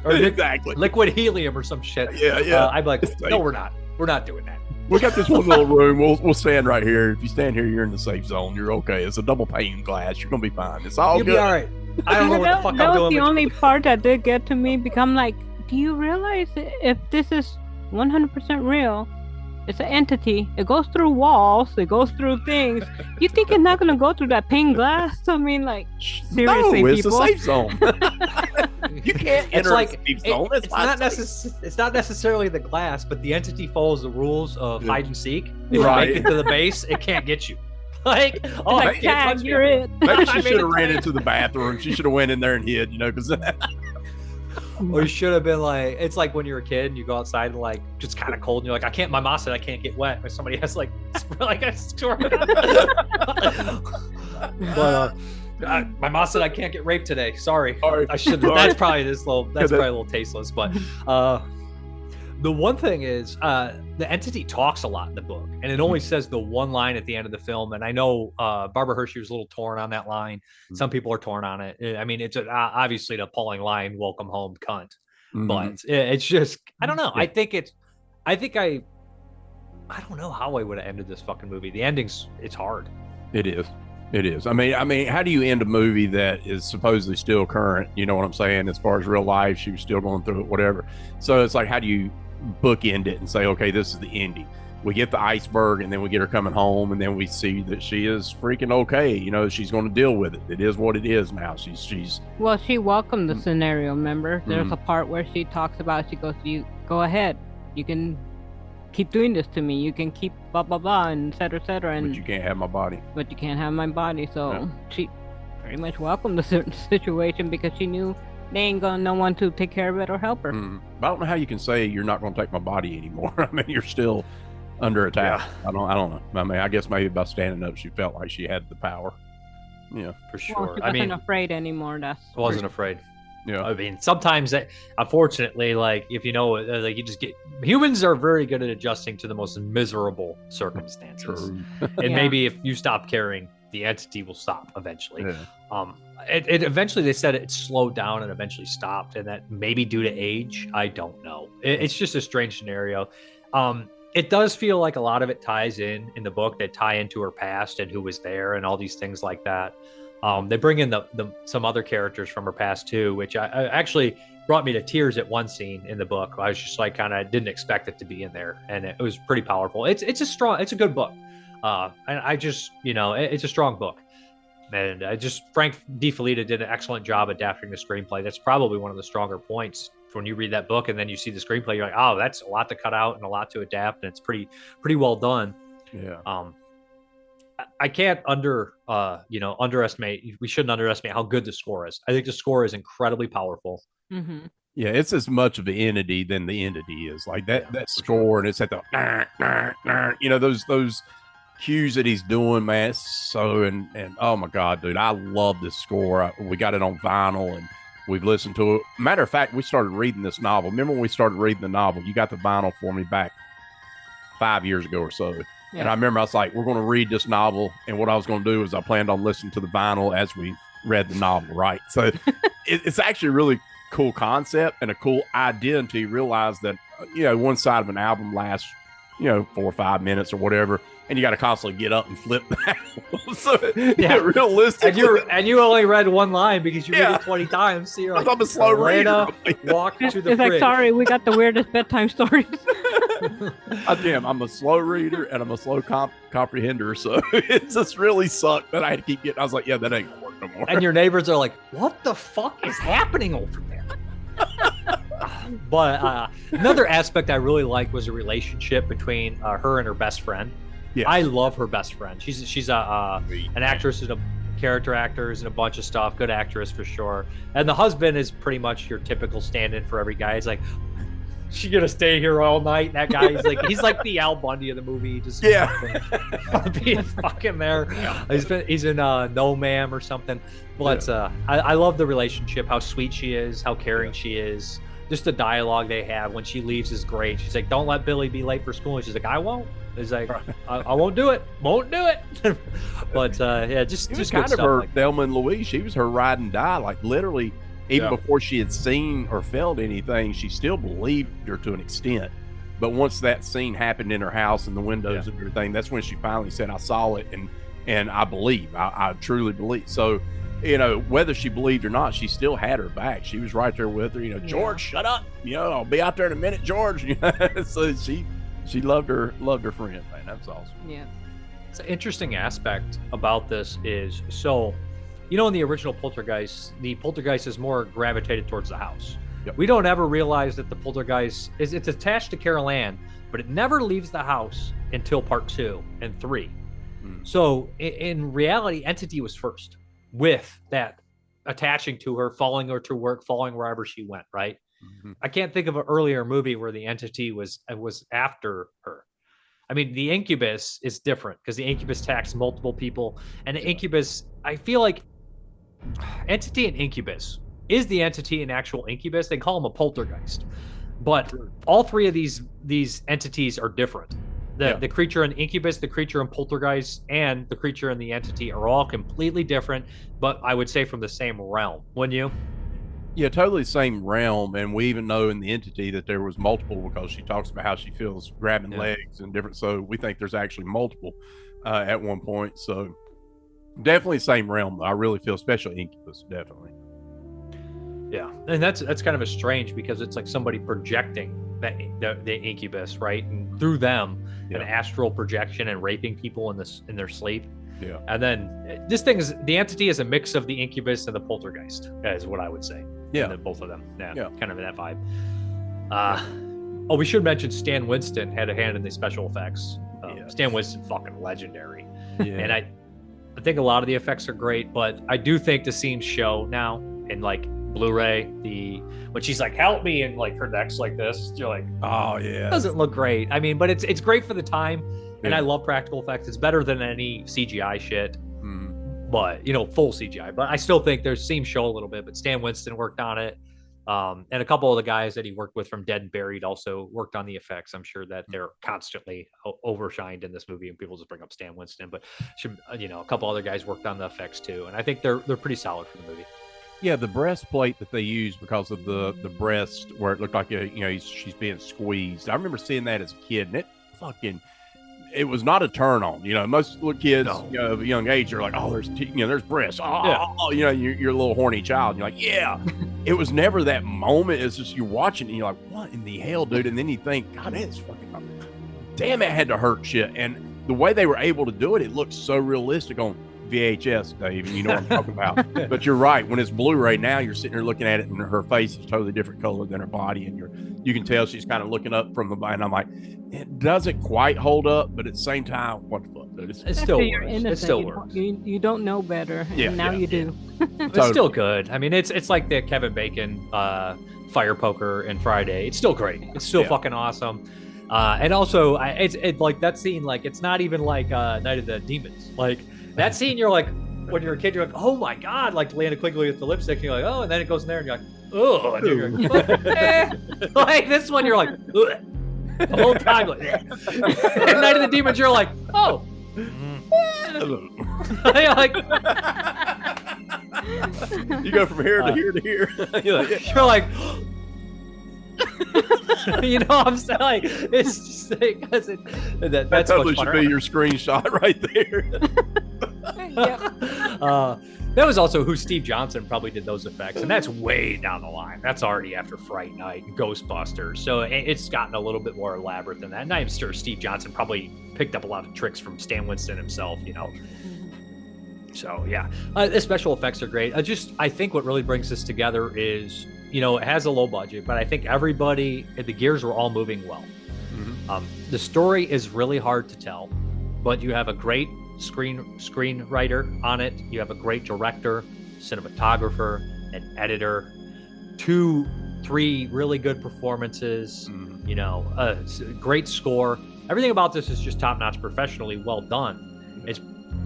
Or exactly. Liquid helium or some shit. I'd be like, no, we're not. We're not doing that. We got this one little room. We'll stand right here. If you stand here, you're in the safe zone. You're okay. It's a double pane glass. You're going to be fine. It's all good. You'll be all right. I don't know what the fuck I'm doing. That was the only part that did get to me. Become like, do you realize if this is 100% real, It's an entity. It goes through walls. It goes through things. You think it's not gonna go through that pane glass? I mean, like, seriously, no, it's people. a safe zone. You can't enter a safe zone. It's not necessarily the glass, but the entity follows the rules of hide and seek. If Right. you make it to the base, it can't get you. Like, oh, Like, I can't touch you're me. it. Maybe she I should made have it ran to- into the bathroom. She should have went in there and hid, because Or you should have been like, it's like when you're a kid and you go outside and like just kind of cold and you're like, I can't. My mom said I can't get wet. Or somebody has like a story. But my mom said I can't get raped today. Sorry, I should. That's probably That's probably a little tasteless. But the one thing is, the entity talks a lot in the book, and it only says the one line at the end of the film. And I know Barbara Hershey was a little torn on that line. Some people are torn on it. I mean, it's obviously an appalling line. Welcome home, cunt. But it's just, I don't know. Yeah. I don't know how I would have ended this fucking movie. The ending's, it's hard. It is. It is. I mean, how do you end a movie that is supposedly still current? You know what I'm saying? As far as real life, she was still going through it, whatever. So it's like, how do you bookend it and say, okay, this is the ending? We get the iceberg, and then we get her coming home, and then we see that she is freaking okay. She's going to deal with it. It is what it is now. She's. Well, she welcomed the scenario. Remember, there's a part where she talks about. She goes, "You go ahead. You can keep doing this to me. You can keep blah blah blah, and et cetera, and But you can't have my body. But you can't have my body." So she pretty much welcomed the certain situation because she knew they ain't gonna no one to take care of it or help her. But I don't know how you can say you're not going to take my body anymore. I mean, you're still under attack. Yeah. I don't know. I mean, I guess maybe by standing up, she felt like she had the power. Yeah, For sure. Well, she wasn't afraid anymore. That's I wasn't afraid. yeah. I mean, sometimes unfortunately, like if you know, like you just get, humans are very good at adjusting to the most miserable circumstances. True. And Yeah. maybe if you stop caring, the entity will stop eventually. Yeah. It eventually, they said it slowed down and eventually stopped, and that maybe due to age. I don't know. It's just a strange scenario. It does feel like a lot of it ties in the book, that tie into her past and who was there and all these things like that. They bring in some other characters from her past too, which I actually brought me to tears at one scene in the book. I was just like, kind of didn't expect it to be in there, and it was pretty powerful. It's a good book. And I just, it's a strong book. And Frank D. Felitta did an excellent job adapting the screenplay. That's probably one of the stronger points when you read that book and then you see the screenplay. You're like, oh, that's a lot to cut out and a lot to adapt, and it's pretty well done. Yeah. I can't underestimate. We shouldn't underestimate how good the score is. I think the score is incredibly powerful. Mm-hmm. Yeah, it's as much of the entity than the entity is. Like that score, and it's at the those cues that he's doing, man. It's so and oh my god, dude, I love this score. We got it on vinyl and we've listened to it. Matter of fact, we started reading this novel. Remember when we started reading the novel? You got the vinyl for me back 5 years ago or so. Yeah. And I remember I was like, we're going to read this novel. And what I was going to do is I planned on listening to the vinyl as we read the novel, right? So it's actually a really cool concept and a cool idea until you realize that, one side of an album lasts, 4 or 5 minutes or whatever. And you got to constantly get up and flip back. So, realistic. And you only read one line because you read it 20 times. So you're like, I'm a slow reader. Walk to the It's like, fridge. sorry, we got the weirdest bedtime stories. I'm a slow reader and I'm a slow comprehender. So it just really sucked that I had to keep getting. I was like, yeah, that ain't gonna work no more. And your neighbors are like, what the fuck is happening over there? But another aspect I really liked was a relationship between her and her best friend. Yes. I love her best friend. She's an actress and a character actors and a bunch of stuff. Good actress for sure. And the husband is pretty much your typical stand-in for every guy. He's like, she gonna stay here all night. And that guy is like, he's like the Al Bundy of the movie. Just being fucking there. He's in No Ma'am or something. But I love the relationship. How sweet she is. How caring she is. Just the dialogue they have when she leaves is great. She's like, don't let Billy be late for school. And she's like, I won't. He's like, I won't do it. Won't do it. But just it was good kind of stuff her like that. Thelma and Louise. She was her ride and die. Like literally, even before she had seen or felt anything, she still believed her to an extent. But once that scene happened in her house and the windows and everything, that's when she finally said, I saw it and I believe. I truly believe. So, whether she believed or not, she still had her back. She was right there with her. George, shut up. I'll be out there in a minute, George. So She loved her friend, man. That's awesome. Yeah. It's an interesting aspect about this is, so, you know, in the original Poltergeist, the poltergeist is more gravitated towards the house. Yep. We don't ever realize that the poltergeist it's attached to Carol Ann, but it never leaves the house until part 2 and 3. So in reality, Entity was first, with that attaching to her, following her to work, following wherever she went, right? I can't think of an earlier movie where the Entity was after her. I mean, the Incubus is different because the Incubus attacks multiple people, and the Incubus, I feel like Entity and Incubus is the Entity an actual Incubus. They call him a poltergeist, but all three of these entities are different. The creature in Incubus, the creature in Poltergeist, and the creature in the Entity are all completely different, but I would say from the same realm, wouldn't you? Yeah, totally the same realm. And we even know in the Entity that there was multiple, because she talks about how she feels grabbing legs and different. So we think there's actually multiple at one point. So definitely same realm. I really feel, especially Incubus, definitely. Yeah, and that's kind of a strange, because it's like somebody projecting the Incubus, right, and through them an astral projection and raping people in their sleep. Yeah, and then this thing is, the Entity is a mix of the Incubus and the Poltergeist, is what I would say. Yeah, both of them. Yeah, kind of in that vibe. Oh, we should mention Stan Winston had a hand in the special effects. Stan Winston, fucking legendary. Yeah. And I think a lot of the effects are great, but I do think the scenes show now in like Blu-ray, when she's like, help me, and like her neck's like this, you're like, oh yeah, it doesn't look great. I mean, but it's great for the time, and I love practical effects. It's better than any CGI shit, but full CGI. But I still think there's scenes show a little bit. But Stan Winston worked on it, and a couple of the guys that he worked with from Dead and Buried also worked on the effects. I'm sure that they're constantly overshined in this movie, and people just bring up Stan Winston, but a couple other guys worked on the effects too, and I think they're pretty solid for the movie. Yeah, the breastplate that they used because of the breast, where it looked like she's being squeezed. I remember seeing that as a kid, and it was not a turn on. Most little kids, of a young age, are like, oh, there's breasts. You're a little horny child. And you're like, yeah. It was never that moment. It's just you're watching, and you're like, what in the hell, dude? And then you think, God, that's fucking, damn, it had to hurt shit. And the way they were able to do it, it looked so realistic on VHS, Dave, and you know what I'm talking about. But you're right. When it's Blu-ray now, you're sitting there looking at it, and her face is totally different color than her body, and you can tell she's kind of looking up from the body. And I'm like, it doesn't quite hold up, but at the same time, what the fuck, dude? It still works. It still works. You don't know better, and now you do. It's still good. I mean, it's like the Kevin Bacon fire poker and Friday. It's still great. It's still fucking awesome. And also, it's like that scene. Like, it's not even like Night of the Demons. Like, that scene, you're like, when you're a kid, you're like, oh my God, like Lana Quigley with the lipstick, and you're like, oh, and then it goes in there, and you're like, oh, and you're like, like this one, you're like, ugh. The whole time, like, and Night of the Demons, you're like, oh, you're like, you go from here to here to here. You're like, what I'm saying? Like, it's just because that's totally should be your screenshot right there. That was also who Steve Johnson probably did those effects, and that's way down the line. That's already after Fright Night and Ghostbusters, so it's gotten a little bit more elaborate than that. And I'm sure Steve Johnson probably picked up a lot of tricks from Stan Winston himself, So yeah, the special effects are great. I think what really brings this together is, it has a low budget, but I think everybody, the gears were all moving well. The story is really hard to tell, but you have a great screenwriter on it. You have a great director, cinematographer, an editor, 2-3 really good performances, a great score. Everything about this is just top-notch, professionally well done.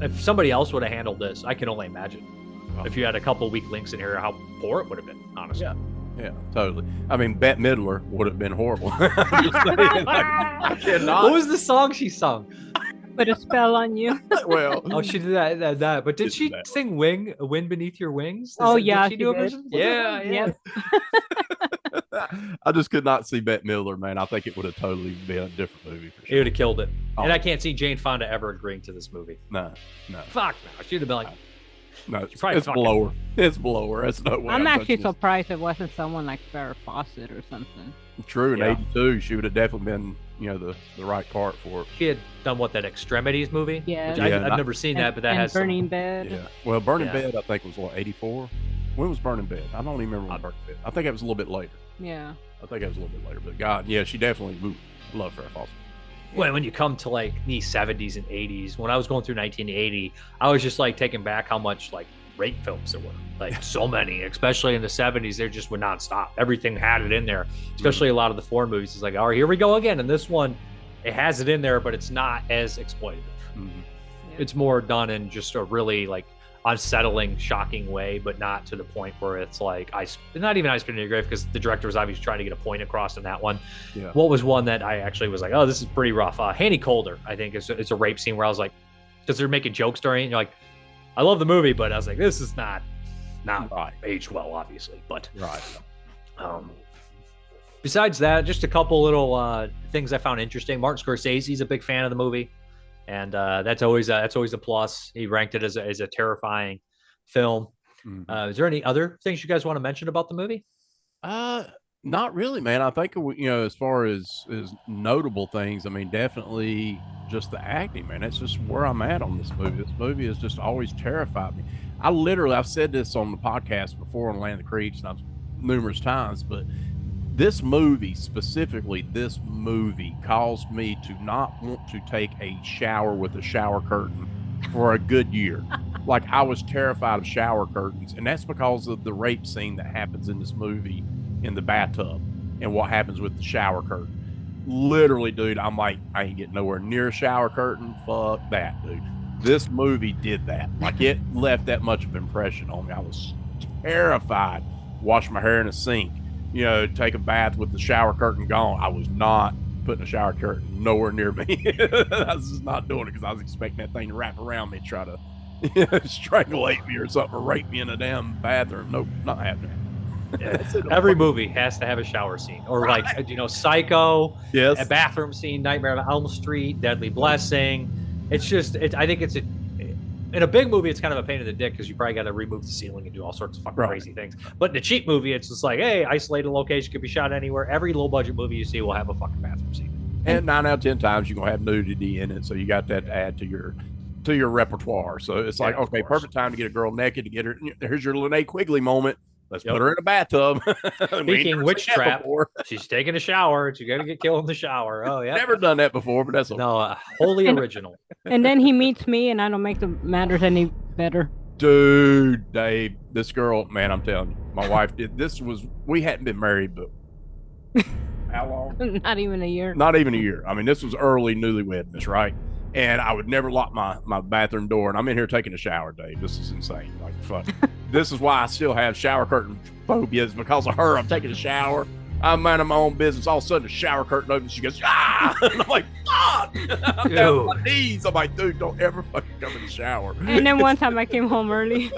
If somebody else would have handled this, I can only imagine. If you had a couple weak links in here, how poor it would have been, honestly. Yeah, totally. I mean, Bette Midler would have been horrible. I cannot. What was the song she sung? Put a spell on you. Well, oh, she did that. But did she sing "Wind Beneath Your Wings"? Did she do a version? Yeah. I just could not see Bette Midler, man. I think it would have totally been a different movie for sure. It would have killed it. And I can't see Jane Fonda ever agreeing to this movie. No. Fuck no. She'd have been like, no, it's below her. It's below her. That's no way. I'm actually surprised it wasn't someone like Farrah Fawcett or something. True, in '82, she would have definitely been the right part for it. He had done that Extremities movie? Yeah. Which Yeah, I've never seen that, but that and has some- Burning Bed. Yeah. Well, Burning Yeah. Bed, I think was what, 84. When was Burning Bed? I don't even remember when Burning Bed. I think it was a little bit later. Yeah. I think it was a little bit later. But God, yeah, she definitely loved Farrah Fawcett. When you come to like the 70s and 80s, when I was going through 1980, I was just like taken back how much like rape films there were. Like so many, especially in the 70s, they just were nonstop. Everything had it in there, especially a lot of the foreign movies. It's like, all right, here we go again. And this one, it has it in there, but it's not as exploitative. Mm-hmm. It's more done in just a really like unsettling, shocking way, but not to the point where it's like not even ice cream in your grave, because the director was obviously trying to get a point across in that one. Yeah. What was one that I actually was like, oh, this is pretty rough? Hanny Colder, I think it's a rape scene where I was like, because they're making jokes during it, and you're like, I love the movie, but I was like, this is not right. aged well, obviously. But Right. Besides that, just a couple little things I found interesting. Martin Scorsese's a big fan of the movie, and that's always a plus. He ranked it as a terrifying film. Mm-hmm. Is there any other things you guys want to mention about the movie? Not really, man. I think as far as notable things, I mean, definitely just the acting, man. That's just where I'm at on this movie. This movie has just always terrified me. I've said this on the podcast before on Land of the Creeps, and numerous times, but this movie specifically, caused me to not want to take a shower with a shower curtain for a good year. Like, I was terrified of shower curtains, and that's because of the rape scene that happens in this movie in the bathtub and what happens with the shower curtain. Literally, dude, I'm like, I ain't getting nowhere near a shower curtain. Fuck that, dude. This movie did that. Like, it left that much of an impression on me. I was terrified. Wash my hair in a sink, take a bath with the shower curtain gone. I was not putting a shower curtain nowhere near me. I was just not doing it because I was expecting that thing to wrap around me and try to strangulate me or something, or rape me in a damn bathroom. Nope, not happening. Every movie has to have a shower scene, or like Psycho, yes, a bathroom scene, Nightmare on Elm Street, Deadly Blessing. It's just, I think in a big movie, it's kind of a pain in the dick because you probably got to remove the ceiling and do all sorts of fucking crazy things. But in a cheap movie, it's just like, hey, isolated location, could be shot anywhere. Every low budget movie you see will have a fucking bathroom scene. And 9 out of 10 times you're gonna have nudity in it, so you got that to add to your repertoire. So it's like, okay, perfect time to get a girl naked, to get her. Here's your Linnea Quigley moment. Let's put her in a bathtub. Speaking Witch Trap, she's taking a shower. She's going to get killed in the shower. Oh, yeah. Never done that before, but that's okay. No, wholly original. And then he meets me, and I don't make the matters any better. Dude, Dave, this girl, man, I'm telling you, my wife did. We hadn't been married, but how long? Not even a year. Not even a year. I mean, this was early newlywedness, right? And I would never lock my bathroom door. And I'm in here taking a shower, Dave. This is insane. Like, fuck. This is why I still have shower curtain phobias, because of her. I'm taking a shower. I'm minding my own business. All of a sudden, the shower curtain opens. She goes, ah! And I'm like, fuck! I'm down on my knees. I'm like, dude, don't ever fucking come in the shower. And then one time I came home early.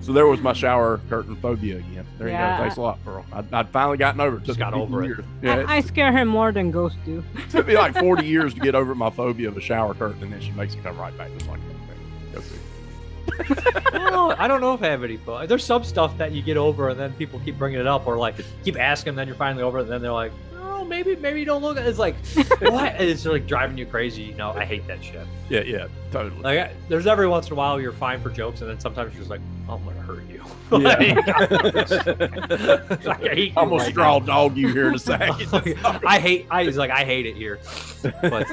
So there was my shower curtain phobia again. There you Yeah. go. Thanks a lot, Pearl. I'd finally gotten over it. Just got over it. years. Yeah, I scare him more than ghosts do. it took me like 40 years to get over my phobia of a shower curtain, and then she makes it come right back. Just like, okay, go see. Well, I don't know if I have any. There's some stuff that you get over, and then people keep bringing it up, or like keep asking, and then you're finally over it, and then they're like, oh, maybe you don't look. It's like, what? It's like driving you crazy. I hate that shit. Yeah, totally. Like, there's every once in a while you're fine for jokes, and then sometimes you're just like, oh, I'm gonna hurt you. Yeah. Like, I hate you Almost right straw now. dog you here in a second. I hate it here. But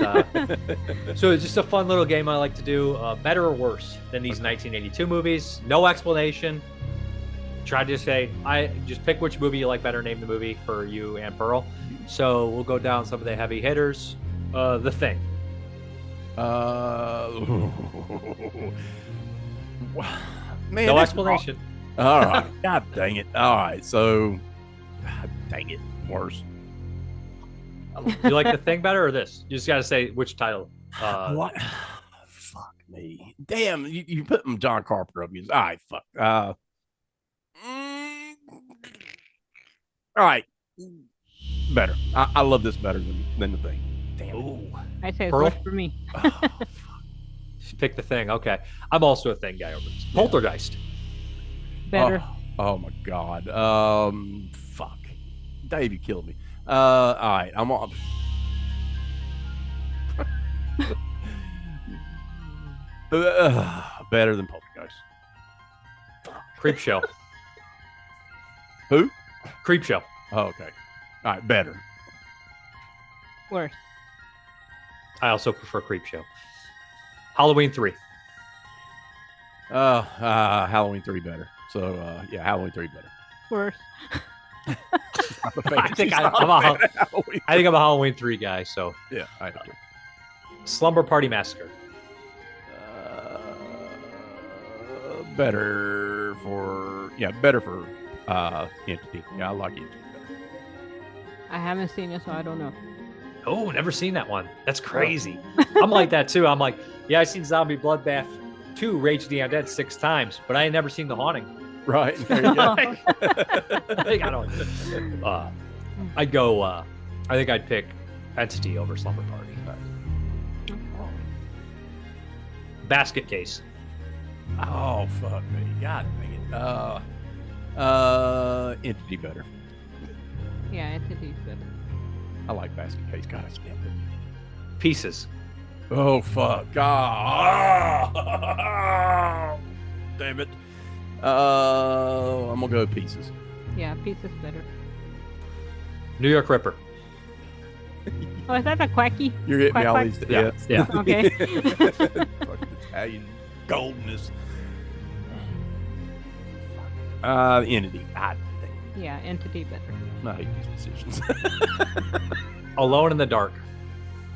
so it's just a fun little game I like to do. Better or worse than these 1982 movies? No explanation. Try to say, I just pick which movie you like better. Name the movie for you and Pearl. So we'll go down some of the heavy hitters. The Thing. Man, No explanation. All right. God dang it. All right. So, God dang it. Worse. You like The Thing better or this? You just got to say which title. What? Fuck me. Damn. You put them John Carpenter up. All right. Fuck. All right. Better. I love this better than The Thing. Damn. Ooh. I say it's Pearl? worse for me. Pick The Thing. Okay. I'm also a Thing guy over this. Poltergeist. Better. Oh my God. Fuck. Dave, you killed me. All right, I'm on. Better than Poltergeist. Creep Show. Who? Creep Show. Oh, okay. All right, better. Worse. I also prefer Creep Show. Halloween 3. Halloween 3 better. So yeah, Halloween 3 better. Worse. I think I'm a Halloween 3 guy. So yeah, I agree. Slumber Party Massacre. Better for Entity. Yeah, I like Entity better. I haven't seen it, so I don't know. Oh, never seen that one. That's crazy. I'm like that too. I'm like, yeah, I've seen Zombie Bloodbath 2, Rage of the Undead 6 times, but I ain't never seen The Haunting. Right. There you go. I'd go. I think I'd pick Entity over Slumber Party. Basket Case. Oh fuck me! God dang it! Entity better. Yeah, Entity's better. I like Basket Case. God, I skipped it. Pieces. Oh fuck! God! Damn it! I'm gonna go Pieces. Yeah, Pieces better. New York Ripper. Oh, is that a quacky? You're getting Quack, me all quack. these. Yeah. Yeah. Okay. Fucking Italian goldness. Entity. God damn. Yeah, Entity better. I hate these decisions. Alone in the Dark.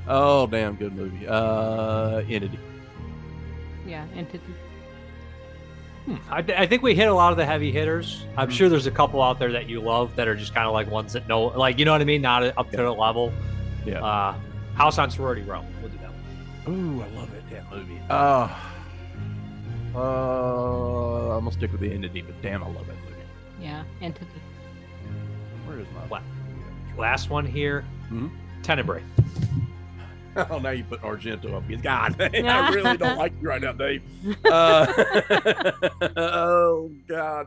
Oh, damn good movie. Entity. Yeah, Entity. I think we hit a lot of the heavy hitters. I'm sure there's a couple out there that you love that are just kind of like ones that know, like, you know what I mean? Not up to the level. Yeah. House on Sorority Row. We'll do that one. Ooh, I love it, that movie. I'm gonna stick with the Entity, but damn, I love that movie. Yeah, Entity. Where is my Last one here. Tenebrae. Oh, now you put Argento up against God. Man, I really don't like you right now, Dave. Oh God.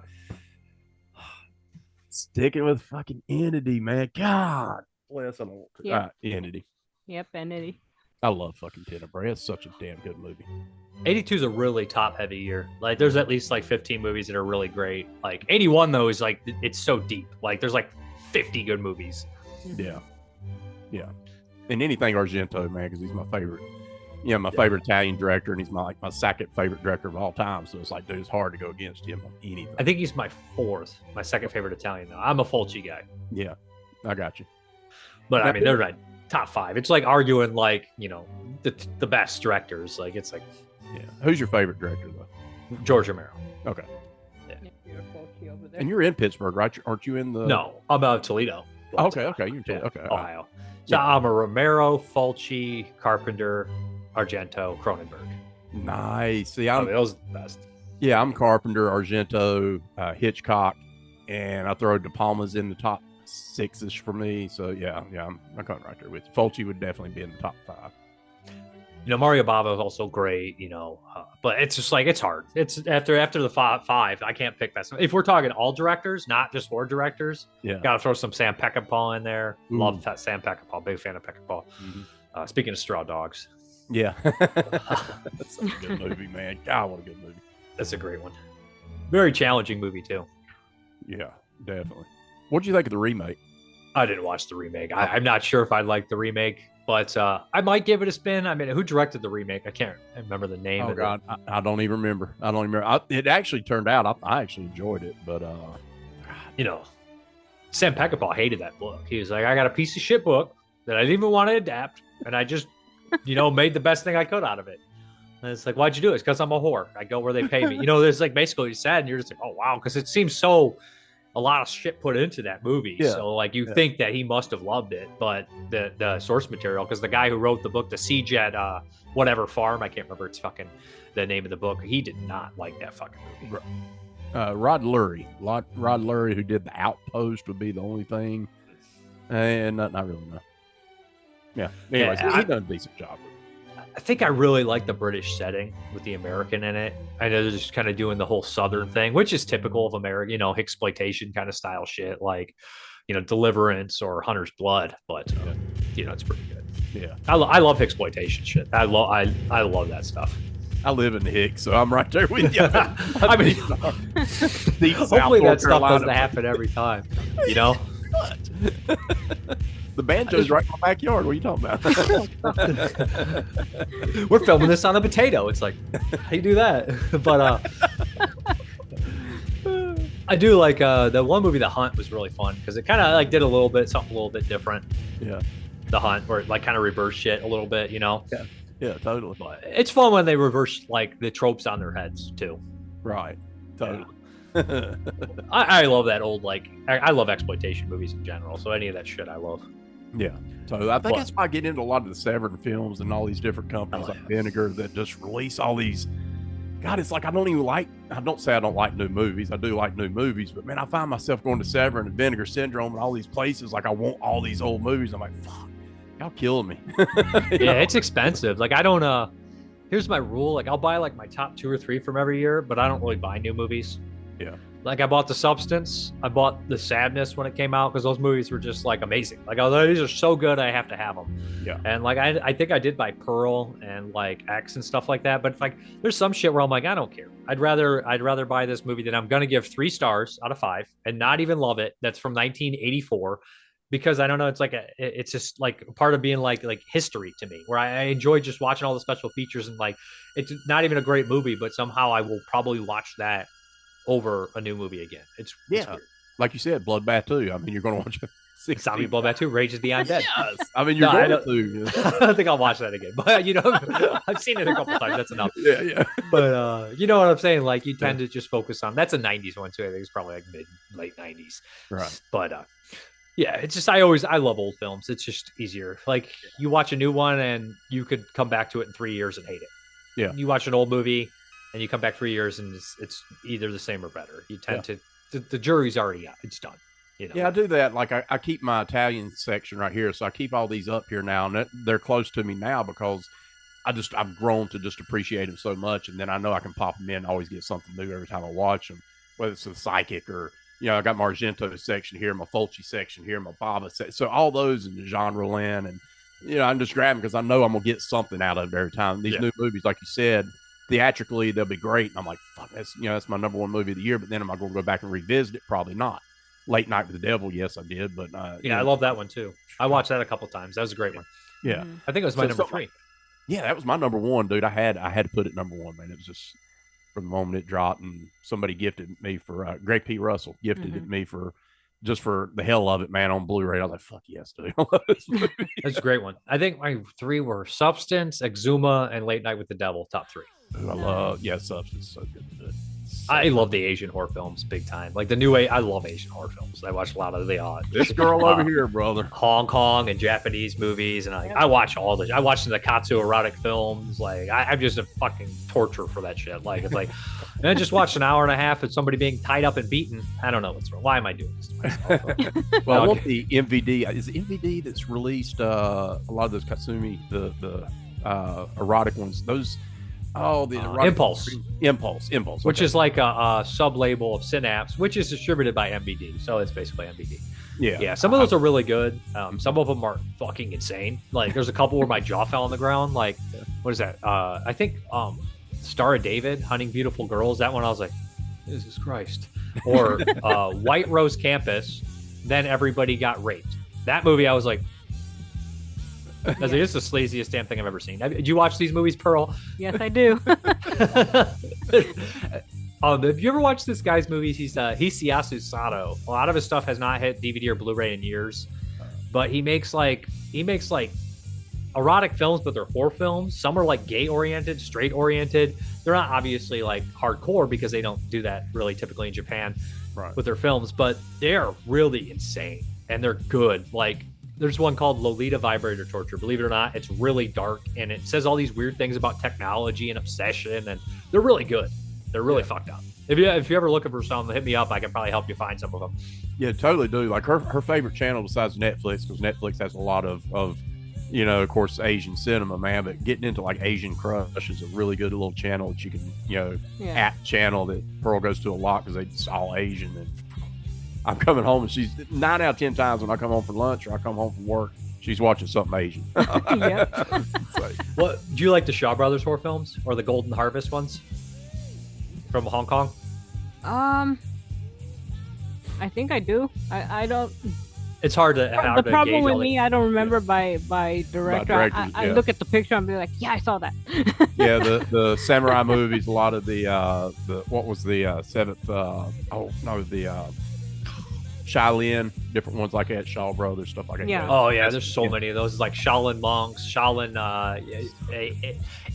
Sticking with fucking Entity, man. God bless. I don't want to. Yeah. Entity. Yep, Entity. I love fucking Tenebrae. It's such a damn good movie. 82 is a really top heavy year. Like there's at least like 15 movies that are really great. Like 81 though is like, it's so deep. Like there's like 50 good movies. Yeah. Yeah. And anything Argento, man, because he's my favorite. My favorite Italian director, and he's my second favorite director of all time. So it's like, dude, it's hard to go against him on anything. I think he's my second favorite Italian though. I'm a Fulci guy. Yeah, I got you. But I mean, they're like top 5. It's like arguing like, the best directors. Like it's like, yeah. Who's your favorite director though? George Romero. Okay. You're Fulci over there. And you're in Pittsburgh, right? Aren't you in the? No, I'm out of Toledo. Okay. You're okay. Ohio. So I'm a Romero, Fulci, Carpenter, Argento, Cronenberg. Nice. See, those are the best. Yeah, I'm Carpenter, Argento, Hitchcock, and I throw De Palma's in the top 6-ish for me. So yeah, I'm coming right there with you. Fulci would definitely be in the top 5. Mario Bava is also great, but it's just like, it's hard. It's after the five, I can't pick that. If we're talking all directors, not just 4 directors, got to throw some Sam Peckinpah in there. Ooh. Love Sam Peckinpah. Big fan of Peckinpah. Mm-hmm. Speaking of Straw Dogs. Yeah. That's such a good movie, man. God, what a good movie. That's a great one. Very challenging movie, too. Yeah, definitely. What did you think of the remake? I didn't watch the remake. I'm not sure if I'd like the remake. But I might give it a spin. I mean, who directed the remake? I can't remember the name. Oh, God. I don't even remember. It actually turned out, I actually enjoyed it. But, Sam Peckinpah hated that book. He was like, I got a piece of shit book that I didn't even want to adapt. And I just, made the best thing I could out of it. And it's like, why'd you do it? It's because I'm a whore. I go where they pay me. There's like basically sad. And you're just like, oh, wow. Because it seems a lot of shit put into that movie. Yeah. So like you think that he must have loved it, but the source material, because the guy who wrote the book, the Siege at whatever farm, I can't remember it's fucking the name of the book. He did not like that fucking movie. Rod Lurie. Rod Lurie, who did The Outpost, would be the only thing. And not really, no. Yeah. Anyways, he done a decent job with it. I think I really like the British setting with the American in it. I know they're just kind of doing the whole Southern thing, which is typical of American, exploitation kind of style shit. Like, Deliverance or Hunter's Blood, but it's pretty good. Yeah, I love exploitation shit. I love that stuff. I live in Hicks, so I'm right there with you. I mean, hopefully that stuff doesn't happen every time. The banjo's right in my backyard. What are you talking about? We're filming this on a potato. It's like, how you do that? But I do like the one movie, The Hunt, was really fun because it kind of like did something a little bit different. Yeah, The Hunt, where it like kind of reversed shit a little bit, Yeah, totally. But it's fun when they reverse like the tropes on their heads too. Right, totally. Yeah. I love that old I love exploitation movies in general. So any of that shit I love. Yeah, so I think that's why I get into a lot of the Severn films and all these different companies like Vinegar that just release all these. God, it's like I don't say I don't like new movies. I do like new movies, but man, I find myself going to Severn and Vinegar Syndrome and all these places. Like I want all these old movies. I'm like, fuck, y'all killing me. Yeah, it's expensive. Like I don't. Here's my rule. Like I'll buy like my top 2 or 3 from every year, but I don't really buy new movies. Yeah. Like I bought The Substance. I bought The Sadness when it came out because those movies were just like amazing. Like, oh, these are so good, I have to have them. Yeah. And like I think I did buy Pearl and like X and stuff like that. But it's like there's some shit where I'm like, I don't care. I'd rather buy this movie that I'm gonna give 3 stars out of 5 and not even love it. That's from 1984. Because I don't know, it's just like part of being like history to me, where I enjoy just watching all the special features and like it's not even a great movie, but somehow I will probably watch that over a new movie again. It's weird. Like you said, Bloodbath 2. I mean, you're going to watch it. Zombie Bloodbath 2, Rage of the Undead. Yes. I mean, you're going to. I don't think I'll watch that again, but I've seen it a couple times. That's enough. Yeah. But you know what I'm saying? Like you tend to just focus on. That's a '90s one too. I think it's probably like late '90s. Right. But yeah, it's just I love old films. It's just easier. Like you watch a new one and you could come back to it in 3 years and hate it. Yeah. You watch an old movie and you come back 3 years and it's either the same or better. You tend to the jury's already out. It's done. Yeah, I do that. Like I keep my Italian section right here, so I keep all these up here now, and they're close to me now because I've grown to just appreciate them so much, and then I know I can pop them in, and always get something new every time I watch them, whether it's a Psychic or I got my Argento section here, my Fulci section here, my Bava section, so all those in the genre land, and I'm just grabbing because I know I'm gonna get something out of it every time. These new movies, like you said, theatrically they'll be great, and I'm like, fuck, that's my number 1 movie of the year. But then am I going to go back and revisit it? Probably not. Late Night with the Devil, yes, I did, but I love that one too. I watched that a couple times. That was a great one. Yeah, I think it was my number 3. Yeah, that was my number 1, dude. I had to put it number 1, man. It was just from the moment it dropped, and somebody gifted me for Greg P. Russell gifted it me for just for the hell of it, man, on Blu-ray. I was like, fuck yes, dude. That's a great one. I think my 3 were Substance, Exuma, and Late Night with the Devil. Top 3. Ooh, I love Substance. So good. I love the Asian horror films big time. Like the new way, I love Asian horror films. I watch a lot of this girl over here, brother. Hong Kong and Japanese movies, and I watch all the. I watch the Katsu erotic films. Like I'm just a fucking torture for that shit. Like it's like, and I just watched an hour and a half of somebody being tied up and beaten. I don't know what's wrong. Why am I doing this to myself? Well, I want the MVD. Is the MVD that's released a lot of those Katsumi, the erotic ones? Those. Oh, the Impulse, Okay. Which is like a sub-label of Synapse, which is distributed by MVD. So it's basically MVD. Yeah. Some of those are really good. Some of them are fucking insane. Like there's a couple where my jaw fell on the ground. Like, what is that? I think Star of David, Hunting Beautiful Girls. That one I was like, Jesus Christ. Or White Rose Campus. Then Everybody Got Raped. That movie I was like, I was like, this is the sleaziest damn thing I've ever seen. Did you watch these movies, Pearl? Yes, I do. Have you ever watched this guy's movies? He's Hisayasu Sato. A lot of his stuff has not hit DVD or Blu-ray in years, but he makes like erotic films, but they're horror films. Some are like gay oriented, straight oriented. They're not obviously like hardcore because they don't do that really typically in Japan with their films, but they're really insane and they're good. Like there's one called Lolita Vibrator Torture. Believe it or not, it's really dark and it says all these weird things about technology and obsession, and they're really good. They're really fucked up. If you're ever looking for something, hit me up. I can probably help you find some of them. Yeah, totally do. Like her favorite channel besides Netflix, because Netflix has a lot of of course, Asian cinema, man. But getting into like Asian Crush is a really good little channel that you can, app channel that Pearl goes to a lot because it's all Asian. And I'm coming home and she's 9 out of 10 times when I come home for lunch or I come home from work, she's watching something Asian. Yep. What do you like, the Shaw Brothers horror films or the Golden Harvest ones from Hong Kong? I think I do. I don't. It's hard to The problem with me, I don't remember by director. directors, I look at the picture and be like, yeah, I saw that. Yeah, the samurai movies, a lot of the what was the seventh? The Shaolin, different ones like that, Shaw Brothers, stuff like that. Yeah. Oh yeah, there's so many of those. It's like Shaolin monks, Shaolin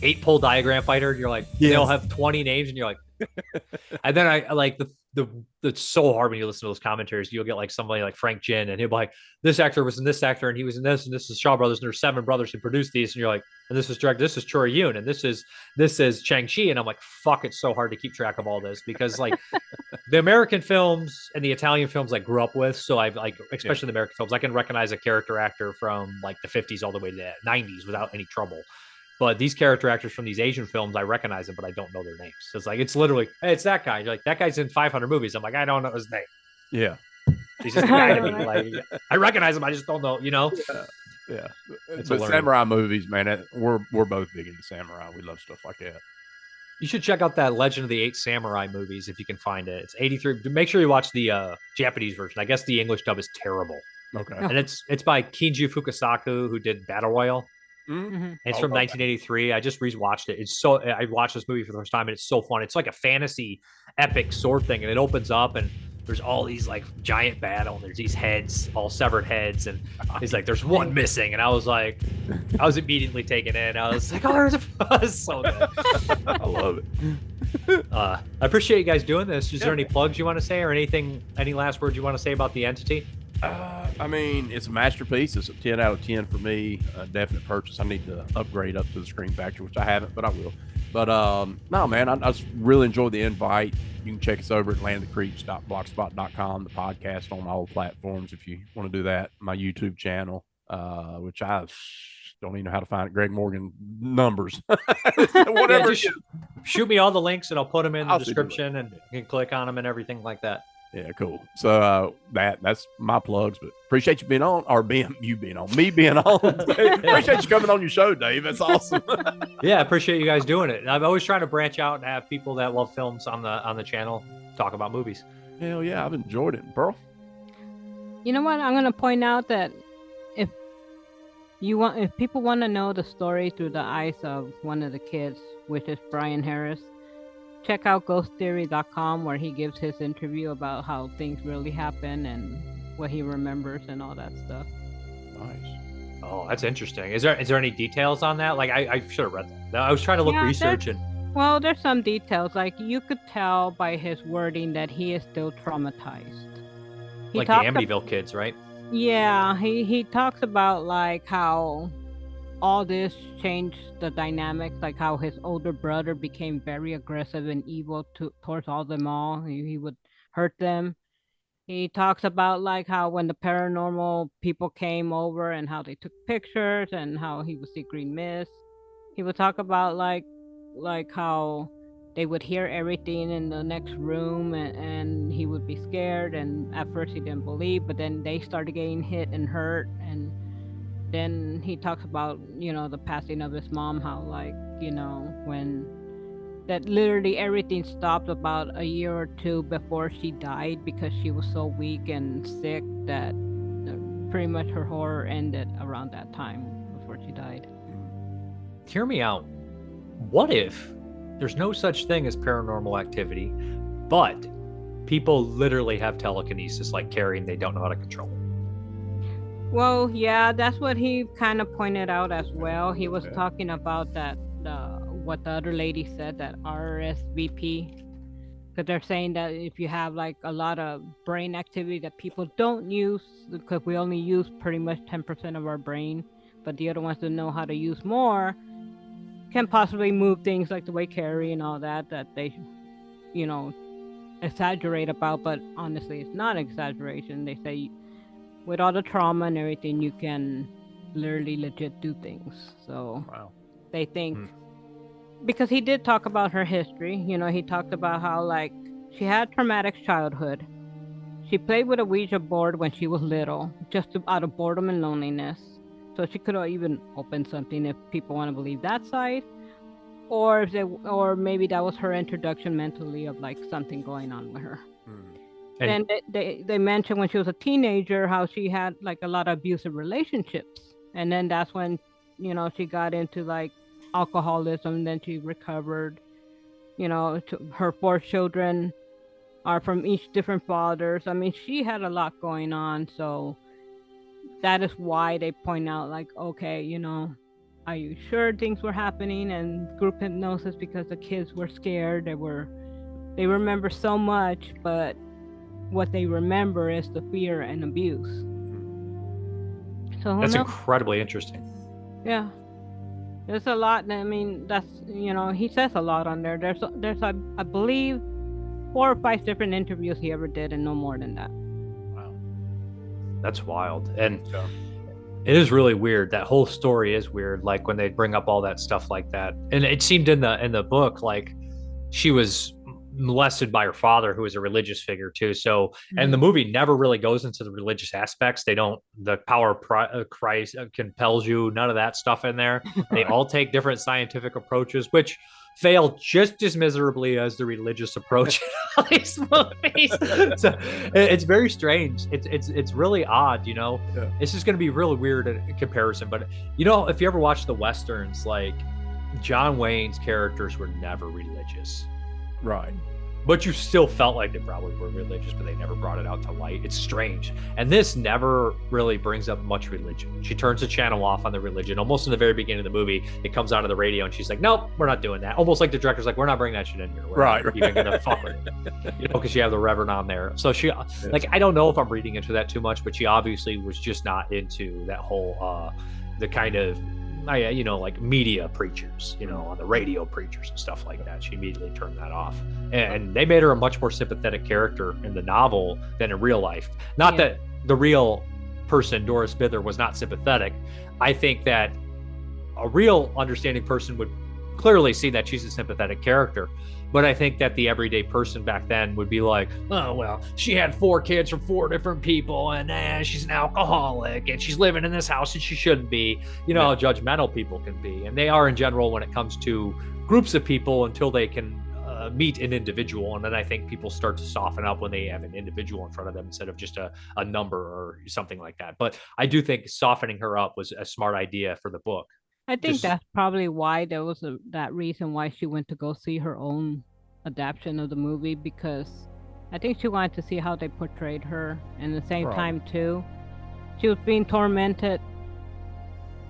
8-pole diagram fighter. You're like, they all have 20 names, and you're like, and then I like the it's so hard when you listen to those commentaries. You'll get like somebody like Frank Jin, and he'll be like, this actor was in this actor, and he was in this, and this is Shaw Brothers, and there's 7 brothers who produced these, and you're like, and this is directed, this is Choi Yun, and this is Chang-Chi, and I'm like, fuck, it's so hard to keep track of all this because like the American films and the Italian films I grew up with, so I've like, especially the American films, I can recognize a character actor from like the 50s all the way to the 90s without any trouble. But these character actors from these Asian films, I recognize them, but I don't know their names. So it's like, it's literally, hey, it's that guy. You're like, that guy's in 500 movies. I'm like, I don't know his name. Yeah. He's just a guy to me. Like, I recognize him. I just don't know, you know? Yeah. It's The a learning. samurai movies, man, we're both big into samurai. We love stuff like that. You should check out that Legend of the 8 Samurai movies if you can find it. It's 83. Make sure you watch the Japanese version. I guess the English dub is terrible. Okay. And it's by Kinji Fukasaku, who did Battle Royale. Mhm. It's from 1983. I just rewatched it. I watched this movie for the first time, and it's so fun. It's like a fantasy epic sword thing, and it opens up, and there's all these like giant battle, and there's these heads, all severed heads, and he's like, there's one missing, and I was immediately taken in. I was like, oh, there's it's so good. I love it. I appreciate you guys doing this. Is there any plugs you want to say, or any last words you want to say about the entity? I mean, it's a masterpiece. It's a 10 out of 10 for me. A definite purchase. I need to upgrade up to the Screen Factory, which I haven't, but I will. But no, man, I just really enjoyed the invite. You can check us over at landofthecreeps.blogspot.com, the podcast on all platforms if you want to do that. My YouTube channel, which I don't even know how to find it. Greg Morgan numbers. Whatever. Yeah, just shoot me all the links, and I'll put them in the I'll send you description, and you can click on them and everything like that. Yeah, cool. So that's my plugs, but appreciate you being on, or me being on. Appreciate you coming on your show, Dave. That's awesome. Yeah, I appreciate you guys doing it. I'm always trying to branch out and have people that love films on the channel talk about movies. Hell yeah, I've enjoyed it, Pearl. You know what? I'm gonna point out that if people want to know the story through the eyes of one of the kids, which is Brian Harris, check out ghosttheory.com, where he gives his interview about how things really happen and what he remembers and all that stuff. Nice. Oh, that's interesting. Is there any details on that? Like, I should have read that. I was trying to look research and. Well, there's some details. Like, you could tell by his wording that he is still traumatized. Like the Amityville kids, right? Yeah, he talks about like how all this changed the dynamics, like how his older brother became very aggressive and evil towards all them all. He would hurt them. He talks about like how when the paranormal people came over and how they took pictures and how he would see green mist. He would talk about like how they would hear everything in the next room, and he would be scared, and at first he didn't believe, but then they started getting hit and hurt. And then he talks about, the passing of his mom, how when that literally everything stopped about a year or two before she died, because she was so weak and sick that pretty much her horror ended around that time before she died. Hear me out. What if there's no such thing as paranormal activity, but people literally have telekinesis like Carrie, and they don't know how to control it? Well, yeah, that's what he kind of pointed out as well. He was talking about that, what the other lady said, that RSVP, because they're saying that if you have like a lot of brain activity that people don't use, because we only use pretty much 10% of our brain, but the other ones that know how to use more can possibly move things like the way Carrie and all that they, exaggerate about, but honestly, it's not exaggeration. They say with all the trauma and everything, you can literally legit do things. So they think, because he did talk about her history, he talked about how like she had traumatic childhood. She played with a Ouija board when she was little, just out of boredom and loneliness. So she could have even opened something if people want to believe that side, or or maybe that was her introduction mentally of like something going on with her. And they mentioned when she was a teenager how she had like a lot of abusive relationships, and then that's when she got into like alcoholism. And then she recovered. Her 4 children are from each different fathers. I mean, she had a lot going on, so that is why they point out like, okay, are you sure things were happening? And group hypnosis, because the kids were scared. They remember so much, but what they remember is the fear and abuse. So that's incredibly interesting. Yeah, there's a lot. I mean, that's he says a lot on there. There's I believe 4 or 5 different interviews he ever did, and no more than that. Wow, that's wild. And it is really weird. That whole story is weird. Like when they bring up all that stuff like that, and it seemed in the book like she was molested by her father, who was a religious figure too. So, and the movie never really goes into the religious aspects. They don't. The power of Christ compels you. None of that stuff in there. They all take different scientific approaches, which fail just as miserably as the religious approach in all these movies. So it's very strange. It's really odd. It's just going to be really weird in comparison. But if you ever watch the westerns, like John Wayne's characters were never religious. Right. But you still felt like they probably were religious, but they never brought it out to light. It's strange. And this never really brings up much religion. She turns the channel off on the religion. Almost in the very beginning of the movie, it comes out of the radio and she's like, nope, we're not doing that. Almost like the director's like, we're not bringing that shit in here. We're not even going to fuck with it. Because you have the Reverend on there. So she, like, I don't know if I'm reading into that too much, but she obviously was just not into that whole, the kind of, like media preachers, on the radio preachers and stuff like that. She immediately turned that off. And they made her a much more sympathetic character in the novel than in real life. Not that the real person, Doris Bither, was not sympathetic. I think that a real understanding person would clearly see that she's a sympathetic character. But I think that the everyday person back then would be like, oh, well, she had 4 kids from 4 different people, and she's an alcoholic, and she's living in this house, and she shouldn't be. How judgmental people can be. And they are in general when it comes to groups of people until they can meet an individual. And then I think people start to soften up when they have an individual in front of them instead of just a number or something like that. But I do think softening her up was a smart idea for the book. I think that's probably why there was that reason why she went to go see her own adaptation of the movie, because I think she wanted to see how they portrayed her. And at the same time too, she was being tormented.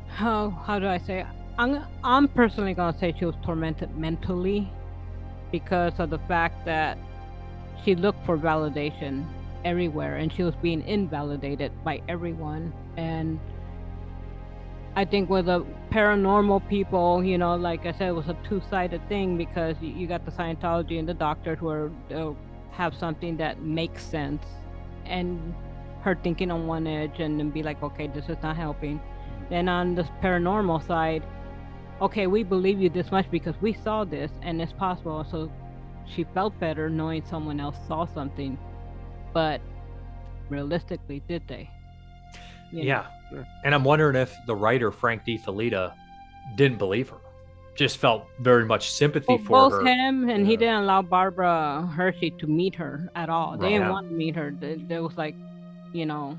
How do I say? I'm personally gonna say she was tormented mentally because of the fact that she looked for validation everywhere and she was being invalidated by everyone. And I think with the paranormal people, like I said, it was a 2-sided thing, because you got the Scientology and the doctors who they'll have something that makes sense, and her thinking on one edge and then be like, okay, this is not helping. Then on the paranormal side, okay, we believe you this much because we saw this and it's possible. So she felt better knowing someone else saw something, but realistically, did they? Yeah. And I'm wondering if the writer, Frank D. Felitta, didn't believe her. Just felt very much sympathy for her. Both him and he didn't allow Barbara Hershey to meet her at all. They didn't want to meet her. They was like, Yeah.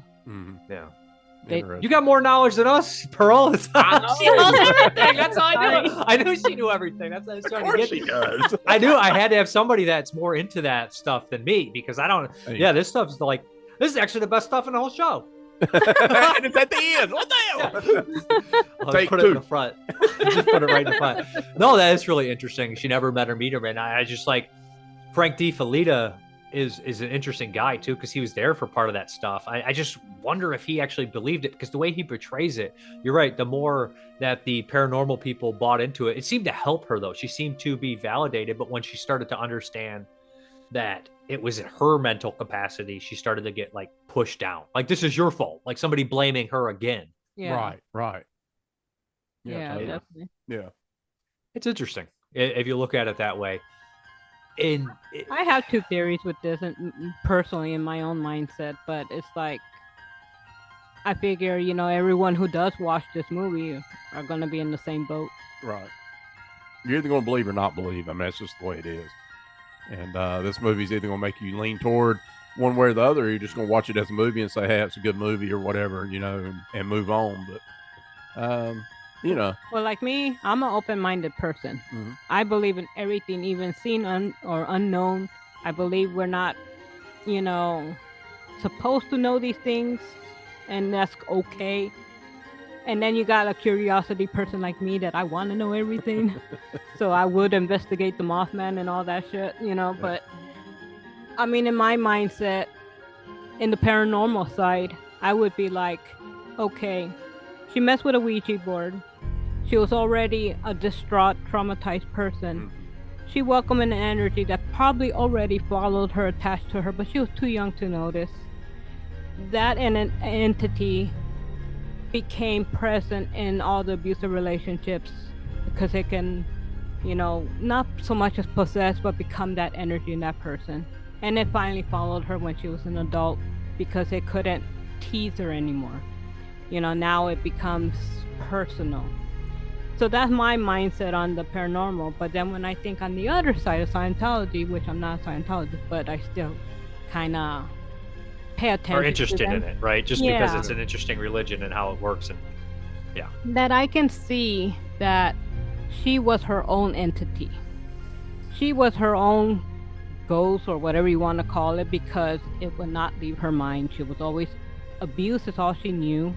You got more knowledge than us, Pearl. She knows everything. That's all I knew. I knew she knew everything. That's what I was trying to get. She does. I knew I had to have somebody that's more into that stuff than me, because I don't. Yeah, this stuff's like, this is actually the best stuff in the whole show. And it's at the end. What the hell? Take put 2. It in the front. Just put it right in the front. No, that is really interesting. She never met her meter, and I just like Frank D. Felitta is an interesting guy too, because he was there for part of that stuff. I just wonder if he actually believed it, because the way he portrays it, you're right. The more that the paranormal people bought into it, it seemed to help her though. She seemed to be validated, but when she started to understand that it was in her mental capacity, she started to get like pushed down. Like, this is your fault. Like somebody blaming her again. Yeah. Right. Yeah, definitely. Yeah. It's interesting if you look at it that way. I have two theories with this, and personally in my own mindset, but it's like I figure, everyone who does watch this movie are going to be in the same boat. Right. You're either going to believe or not believe. I mean, that's just the way it is. And this movie's either going to make you lean toward one way or the other, or you're just going to watch it as a movie and say, hey, it's a good movie or whatever, and move on. But, Well, like me, I'm an open-minded person. Mm-hmm. I believe in everything, even seen or unknown. I believe we're not, supposed to know these things, and that's okay. And then you got a curiosity person like me that I want to know everything. So I would investigate the Mothman and all that shit, but I mean, in my mindset, in the paranormal side, I would be like, okay, she messed with a Ouija board. She was already a distraught, traumatized person. She welcomed an energy that probably already followed her, attached to her, but she was too young to notice. That and an entity became present in all the abusive relationships because it can, not so much as possess, but become that energy in that person. And it finally followed her when she was an adult because it couldn't tease her anymore. Now it becomes personal. So that's my mindset on the paranormal. But then when I think on the other side of Scientology, which I'm not a Scientologist, but I still kind of pay attention are interested in it, right? Just because it's an interesting religion and how it works. And that I can see that she was her own entity. She was her own ghost or whatever you want to call it, because it would not leave her mind. She was always abuse is all she knew.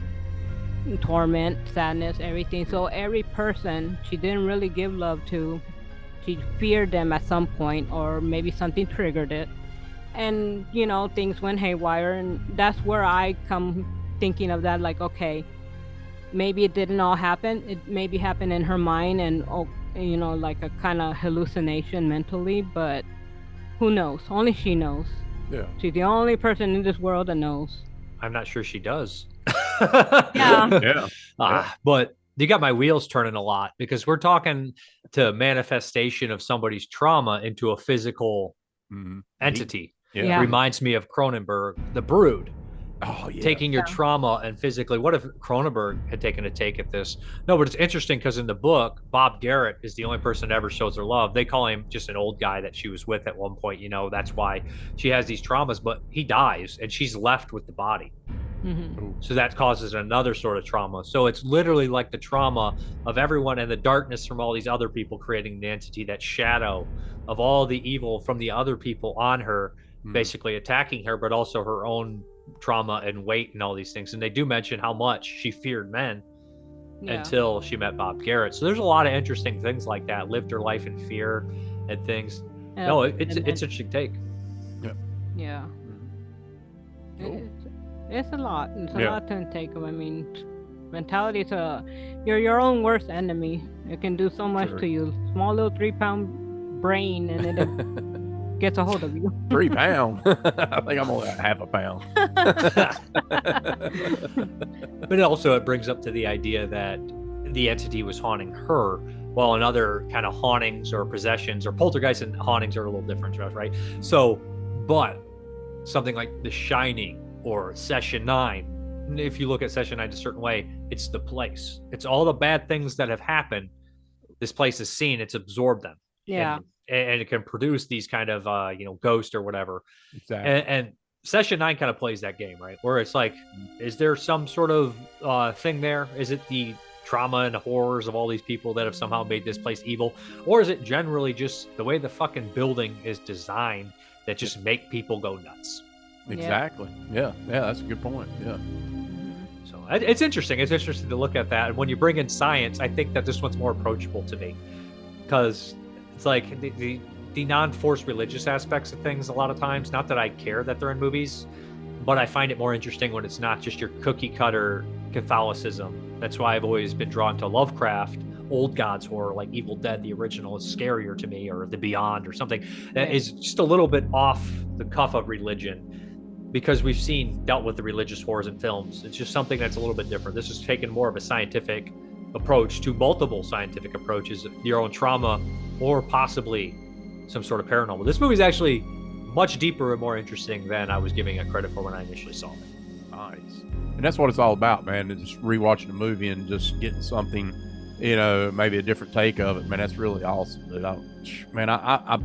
Torment, sadness, everything. So every person she didn't really give love to, she feared them at some point, or maybe something triggered it. And, things went haywire, and that's where I come thinking of that, like, okay, maybe it didn't all happen. It maybe happened in her mind and, like a kind of hallucination mentally, but who knows? Only she knows. Yeah. She's the only person in this world that knows. I'm not sure she does. Yeah. But you got my wheels turning a lot, because we're talking to manifestation of somebody's trauma into a physical entity. Yeah. Reminds me of Cronenberg, The Brood. Oh, yeah. Taking your trauma and physically. What if Cronenberg had taken a take at this? No, but it's interesting because in the book, Bob Garrett is the only person that ever shows her love. They call him just an old guy that she was with at one point. That's why she has these traumas, but he dies and she's left with the body. Mm-hmm. So that causes another sort of trauma. So it's literally like the trauma of everyone and the darkness from all these other people creating the entity, that shadow of all the evil from the other people on her, basically attacking her, but also her own trauma and weight and all these things. And they do mention how much she feared men until she met Bob Garrett. So there's a lot of interesting things like that. Lived her life in fear and things. No, it's an interesting take. Yeah. Cool. It's a lot. It's a lot to take of. I mean, mentality is you're your own worst enemy. It can do so much to you. Small little 3-pound brain, and it gets a hold of you. 3 pounds. I think I'm only half a pound. But also it brings up to the idea that the entity was haunting her, while in other kind of hauntings or possessions or poltergeists and hauntings are a little different, right? So, but something like The Shining or Session 9, if you look at Session 9 a certain way, it's the place. It's all the bad things that have happened. This place is seen, it's absorbed them. Yeah. And it can produce these kind of, ghost or whatever. Exactly. And Session 9 kind of plays that game, right? Where it's like, is there some sort of thing there? Is it the trauma and the horrors of all these people that have somehow made this place evil? Or is it generally just the way the fucking building is designed that just make people go nuts? Exactly. Yeah, that's a good point. Yeah. So it's interesting. It's interesting to look at that. And when you bring in science, I think that this one's more approachable to me, because it's like the non-forced religious aspects of things a lot of times, not that I care that they're in movies, but I find it more interesting when it's not just your cookie cutter Catholicism. That's why I've always been drawn to Lovecraft, old gods horror, like Evil Dead, the original, is scarier to me, or The Beyond, or something that is just a little bit off the cuff of religion, because we've dealt with the religious horrors in films. It's just something that's a little bit different. This is taken more of a scientific approach to multiple scientific approaches, your own trauma, or possibly some sort of paranormal. This movie's actually much deeper and more interesting than I was giving it credit for when I initially saw it. Nice. And that's what it's all about, man. Is just rewatching a movie and just getting something, maybe a different take of it. Man, that's really awesome, dude. I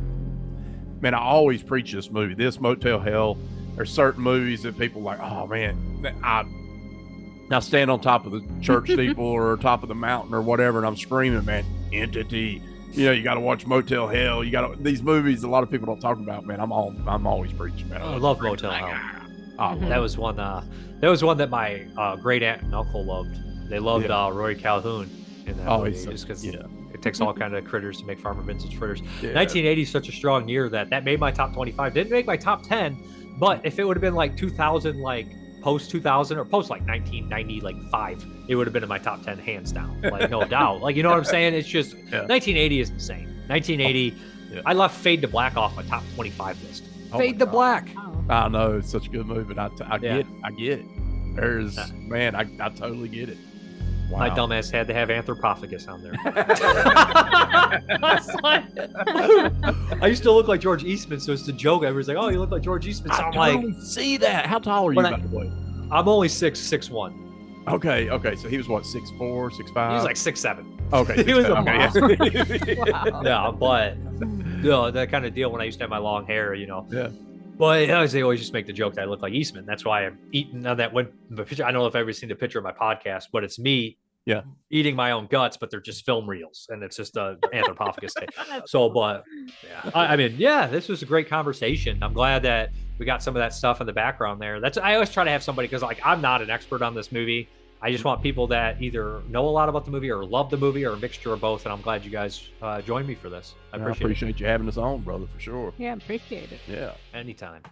always preach this movie. This Motel Hell. There's certain movies that people like, oh man, I stand on top of the church steeple or top of the mountain or whatever, and I'm screaming, man, Entity. You got to watch Motel Hell. These movies a lot of people don't talk about, man. I'm always preaching, man. I love Motel Hell. That was one that my great aunt and uncle loved. They loved Roy Calhoun in that movie, just because it takes all kind of critters to make Farmer Vincent's fritters. Yeah. 1980 is such a strong year that made my top 25. Didn't make my top 10, but if it would have been like 2000, like post 2000 or post like 1990, like 5, it would have been in my top 10 hands down, like no doubt. Like, you know what I'm saying? It's just 1980 is insane. 1980, I left Fade to Black off my top 25 list. Fade to Black. I know, it's such a good movie, but I get it. Man, I totally get it. Wow. My dumbass had to have Anthropophagus on there. I used to look like George Eastman, so it's the joke. Everyone's like, "Oh, you look like George Eastman." So I'm like, see that? How tall are you, by the way? I'm only 6'1". Okay. So he was what, 6'4", 6'5"? He was like 6'7". Okay, he was a monster. Wow. Yeah, but that kind of deal when I used to have my long hair, Yeah. But they always just make the joke that I look like Eastman. That's why I'm eating on that one picture. I don't know if I've ever seen the picture of my podcast, but it's me eating my own guts, but they're just film reels, and it's just a Anthropophagus thing. So, but this was a great conversation. I'm glad that we got some of that stuff in the background there. I always try to have somebody, because like I'm not an expert on this movie. I just want people that either know a lot about the movie or love the movie or a mixture of both. And I'm glad you guys joined me for this. I appreciate you having us on, brother, for sure. Yeah, appreciate it. Yeah. Anytime.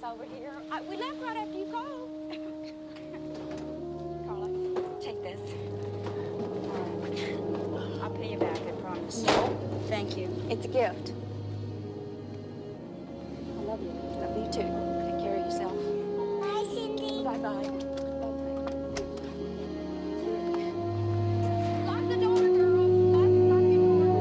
Over here. We left right after you called. Carla, take this. I'll pay you back, I promise. No, thank you. It's a gift. I love you. Love you too. Take care of yourself. Bye, Cindy. Bye-bye. Lock the door, girls. Lock your door.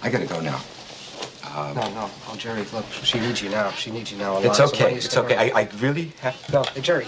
I gotta go now. No. Oh, Jerry, look, she needs you now. She needs you now a lot. It's So why okay. don't you It's stay okay. around? I really have to. No, hey, Jerry.